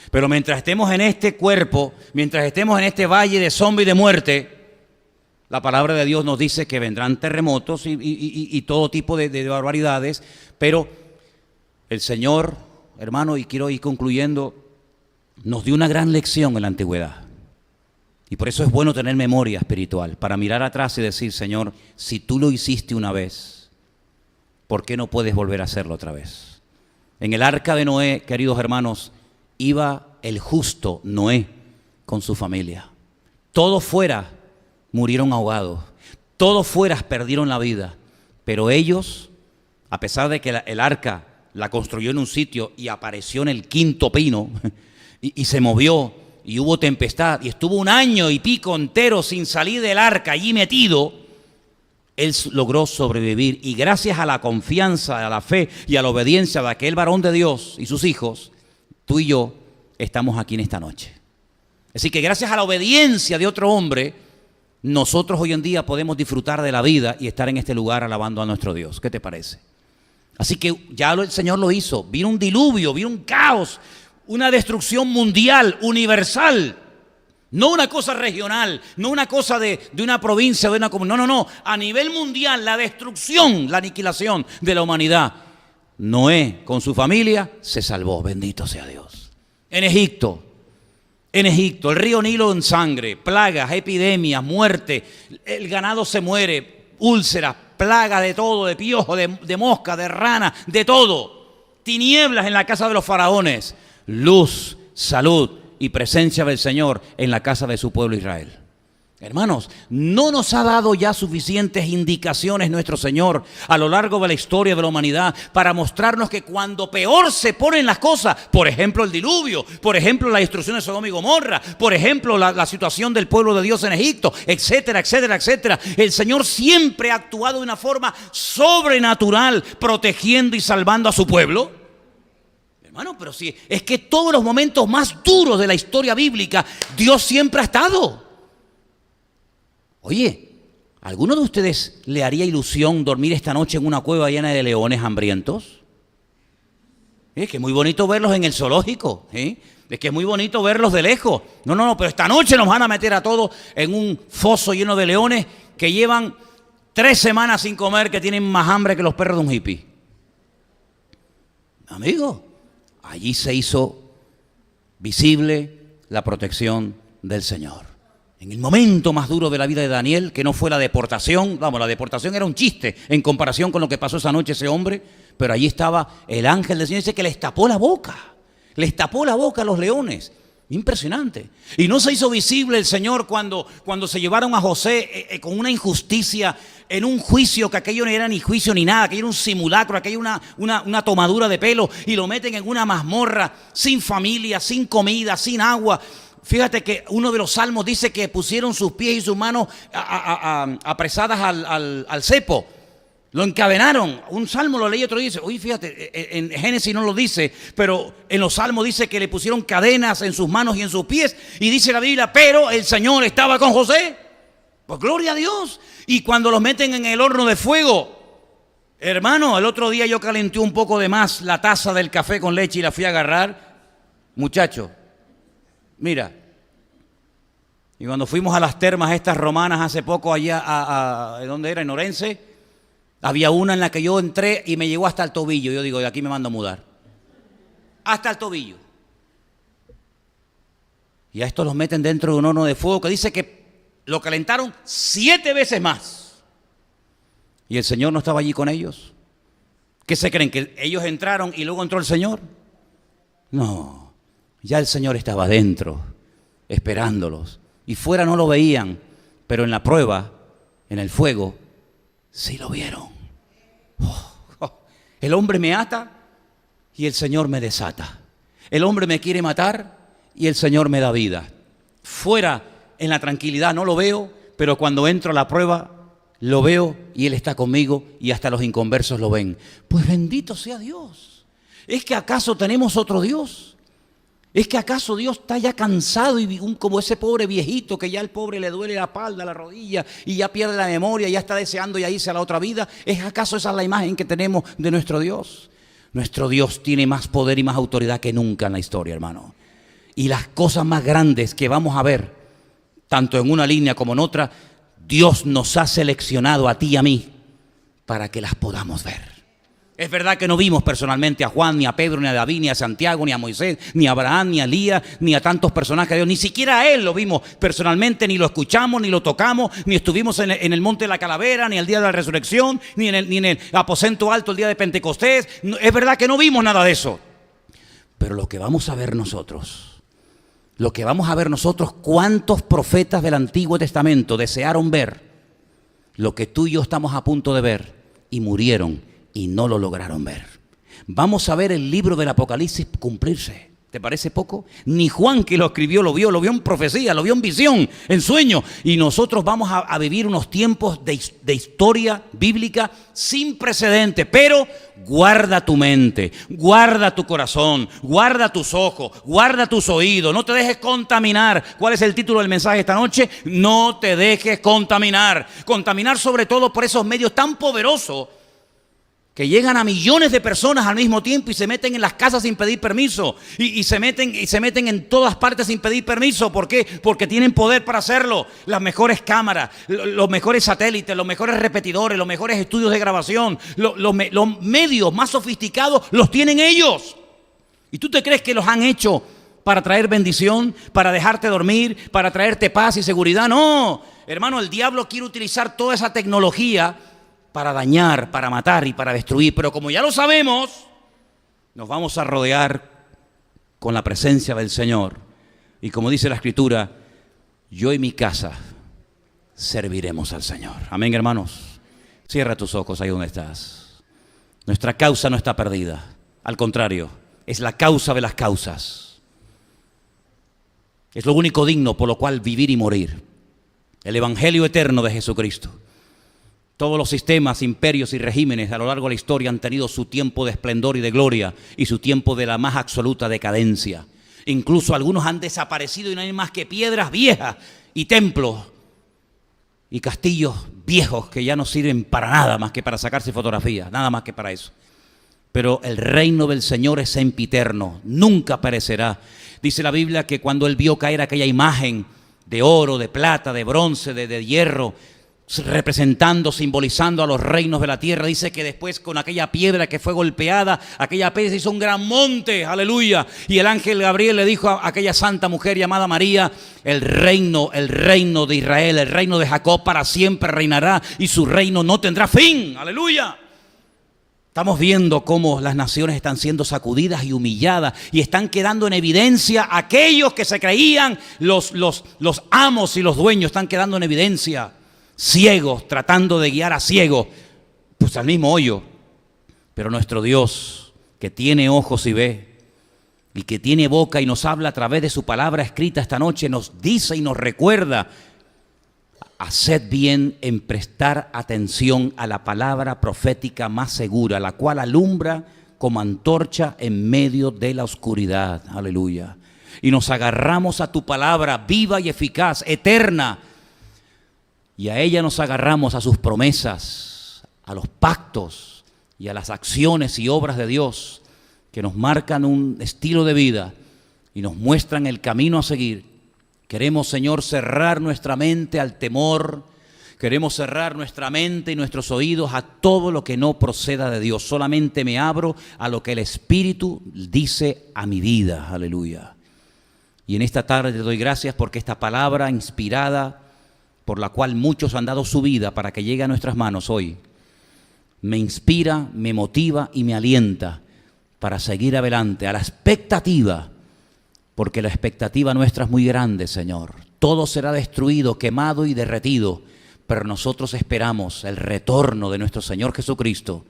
Pero mientras estemos en este cuerpo, mientras estemos en este valle de sombra y de muerte, la palabra de Dios nos dice que vendrán terremotos y todo tipo de barbaridades, pero el Señor, hermano, y quiero ir concluyendo, nos dio una gran lección en la antigüedad. Y por eso es bueno tener memoria espiritual, para mirar atrás y decir, Señor, si tú lo hiciste una vez, ¿por qué no puedes volver a hacerlo otra vez? En el arca de Noé, queridos hermanos, iba el justo Noé con su familia. Todos fuera murieron ahogados, todos fuera perdieron la vida, pero ellos, a pesar de que el arca la construyó en un sitio y apareció en el quinto pino y se movió y hubo tempestad y estuvo 1 año y pico entero sin salir del arca allí metido, él logró sobrevivir y gracias a la confianza, a la fe y a la obediencia de aquel varón de Dios y sus hijos, tú y yo estamos aquí en esta noche. Así que gracias a la obediencia de otro hombre, nosotros hoy en día podemos disfrutar de la vida y estar en este lugar alabando a nuestro Dios. ¿Qué te parece? Así que ya el Señor lo hizo. Vino un diluvio, vino un caos, una destrucción mundial, universal. No una cosa regional, no una cosa de una provincia, de una comunidad. No. A nivel mundial, la destrucción, la aniquilación de la humanidad. Noé con su familia se salvó, bendito sea Dios. En Egipto, el río Nilo en sangre, plagas, epidemias, muerte, el ganado se muere, úlceras, plagas de todo, de piojo, de mosca, de rana, de todo. Tinieblas en la casa de los faraones, luz, salud y presencia del Señor en la casa de su pueblo Israel. Hermanos, ¿no nos ha dado ya suficientes indicaciones nuestro Señor a lo largo de la historia de la humanidad para mostrarnos que cuando peor se ponen las cosas, por ejemplo el diluvio, por ejemplo la destrucción de Sodoma y Gomorra, por ejemplo la situación del pueblo de Dios en Egipto, etcétera, etcétera, etcétera, el Señor siempre ha actuado de una forma sobrenatural, protegiendo y salvando a su pueblo? Hermano, pero sí, es que todos los momentos más duros de la historia bíblica, Dios siempre ha estado. Oye, ¿a alguno de ustedes le haría ilusión dormir esta noche en una cueva llena de leones hambrientos? Es que es muy bonito verlos en el zoológico, ¿eh? Es que es muy bonito verlos de lejos. No, pero esta noche nos van a meter a todos en un foso lleno de leones que llevan 3 semanas sin comer, que tienen más hambre que los perros de un hippie. Amigo, allí se hizo visible la protección del Señor. En el momento más duro de la vida de Daniel, que no fue la deportación, la deportación era un chiste en comparación con lo que pasó esa noche ese hombre, pero allí estaba el ángel del Señor, dice que les tapó la boca, Les tapó la boca a los leones. Impresionante. Y no se hizo visible el Señor cuando se llevaron a José con una injusticia en un juicio, que aquello no era ni juicio ni nada, aquello era un simulacro, aquello era una tomadura de pelo, y lo meten en una mazmorra sin familia, sin comida, sin agua. Fíjate que uno de los salmos dice que pusieron sus pies y sus manos apresadas al cepo. Lo encadenaron. Un salmo lo leí, otro dice, oye, fíjate, en Génesis no lo dice, pero en los salmos dice que le pusieron cadenas en sus manos y en sus pies. Y dice la Biblia, pero el Señor estaba con José. Pues gloria a Dios. Y cuando los meten en el horno de fuego, hermano, el otro día yo calenté un poco de más la taza del café con leche y la fui a agarrar. Muchacho, mira. Y cuando fuimos a las termas estas romanas hace poco allá, ¿dónde era? En Orense. Había una en la que yo entré y me llegó hasta el tobillo. Yo digo, de aquí me mando a mudar. Hasta el tobillo. Y a estos los meten dentro de un horno de fuego que dice que lo calentaron 7 veces más. ¿Y el Señor no estaba allí con ellos? ¿Qué se creen? ¿Que ellos entraron y luego entró el Señor? No, ya el Señor estaba dentro, esperándolos. Y fuera no lo veían, pero en la prueba, en el fuego, sí lo vieron. El hombre me ata y el Señor me desata. El hombre me quiere matar y el Señor me da vida. Fuera, en la tranquilidad, no lo veo, pero cuando entro a la prueba, lo veo y Él está conmigo y hasta los inconversos lo ven. Pues bendito sea Dios. ¿Es que acaso tenemos otro Dios? ¿Es que acaso Dios está ya cansado y como ese pobre viejito que ya el pobre le duele la espalda, la rodilla y ya pierde la memoria, ya está deseando ya irse a la otra vida? ¿Es acaso esa la imagen que tenemos de nuestro Dios? Nuestro Dios tiene más poder y más autoridad que nunca en la historia, hermano. Y las cosas más grandes que vamos a ver, tanto en una línea como en otra, Dios nos ha seleccionado a ti y a mí para que las podamos ver. Es verdad que no vimos personalmente a Juan, ni a Pedro, ni a David, ni a Santiago, ni a Moisés, ni a Abraham, ni a Elías, ni a tantos personajes de Dios. Ni siquiera a él lo vimos personalmente, ni lo escuchamos, ni lo tocamos, ni estuvimos en el monte de la calavera, ni el día de la resurrección, ni en el aposento alto el día de Pentecostés. Es verdad que no vimos nada de eso. Pero lo que vamos a ver nosotros, cuántos profetas del Antiguo Testamento desearon ver lo que tú y yo estamos a punto de ver y murieron y no lo lograron ver. Vamos a ver el libro del Apocalipsis cumplirse. ¿Te parece poco? Ni Juan, que lo escribió, lo vio en profecía, lo vio en visión, en sueño. Y nosotros vamos a vivir unos tiempos de historia bíblica sin precedente. Pero guarda tu mente, guarda tu corazón, guarda tus ojos, guarda tus oídos. No te dejes contaminar. ¿Cuál es el título del mensaje esta noche? No te dejes contaminar. Contaminar sobre todo por esos medios tan poderosos que llegan a millones de personas al mismo tiempo y se meten en las casas sin pedir permiso y se meten en todas partes sin pedir permiso. ¿Por qué? Porque tienen poder para hacerlo. Las mejores cámaras, los mejores satélites, los mejores repetidores, los mejores estudios de grabación, los medios más sofisticados los tienen ellos. ¿Y tú te crees que los han hecho para traer bendición, para dejarte dormir, para traerte paz y seguridad? No, hermano, el diablo quiere utilizar toda esa tecnología para dañar, para matar y para destruir. Pero como ya lo sabemos, nos vamos a rodear con la presencia del Señor. Y como dice la Escritura, yo y mi casa serviremos al Señor. Amén, hermanos. Cierra tus ojos ahí donde estás. Nuestra causa no está perdida. Al contrario, es la causa de las causas. Es lo único digno por lo cual vivir y morir. El Evangelio eterno de Jesucristo. Todos los sistemas, imperios y regímenes a lo largo de la historia han tenido su tiempo de esplendor y de gloria y su tiempo de la más absoluta decadencia. Incluso algunos han desaparecido y no hay más que piedras viejas y templos y castillos viejos que ya no sirven para nada más que para sacarse fotografías, nada más que para eso. Pero el reino del Señor es sempiterno, nunca perecerá. Dice la Biblia que cuando Él vio caer aquella imagen de oro, de plata, de bronce, de hierro, representando, simbolizando a los reinos de la tierra, dice que después con aquella piedra que fue golpeada, aquella piedra se hizo un gran monte, aleluya, y el ángel Gabriel le dijo a aquella santa mujer llamada María, el reino de Israel, el reino de Jacob para siempre reinará y su reino no tendrá fin, aleluya. Estamos viendo cómo las naciones están siendo sacudidas y humilladas y están quedando en evidencia aquellos que se creían los amos y los dueños, están quedando en evidencia ciegos, tratando de guiar a ciegos, pues al mismo hoyo. Pero nuestro Dios, que tiene ojos y ve, y que tiene boca y nos habla a través de su palabra escrita esta noche, nos dice y nos recuerda: haced bien en prestar atención a la palabra profética más segura, la cual alumbra como antorcha en medio de la oscuridad. Aleluya. Y nos agarramos a tu palabra viva y eficaz, eterna. Y a ella nos agarramos, a sus promesas, a los pactos y a las acciones y obras de Dios que nos marcan un estilo de vida y nos muestran el camino a seguir. Queremos, Señor, cerrar nuestra mente al temor. Queremos cerrar nuestra mente y nuestros oídos a todo lo que no proceda de Dios. Solamente me abro a lo que el Espíritu dice a mi vida. Aleluya. Y en esta tarde te doy gracias porque esta palabra inspirada, por la cual muchos han dado su vida para que llegue a nuestras manos hoy, me inspira, me motiva y me alienta para seguir adelante a la expectativa. Porque la expectativa nuestra es muy grande, Señor. Todo será destruido, quemado y derretido, pero nosotros esperamos el retorno de nuestro Señor Jesucristo.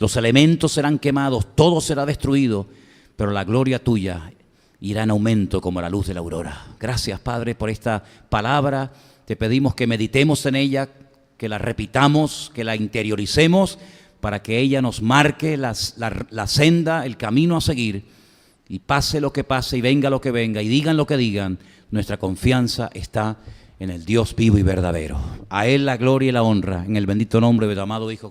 Los elementos serán quemados, todo será destruido, pero la gloria tuya irá en aumento como la luz de la aurora. Gracias, Padre, por esta palabra. Te pedimos que meditemos en ella, que la repitamos, que la interioricemos, para que ella nos marque la senda, el camino a seguir. Y pase lo que pase y venga lo que venga y digan lo que digan, nuestra confianza está en el Dios vivo y verdadero. A Él la gloria y la honra, en el bendito nombre de tu amado Hijo Jesús.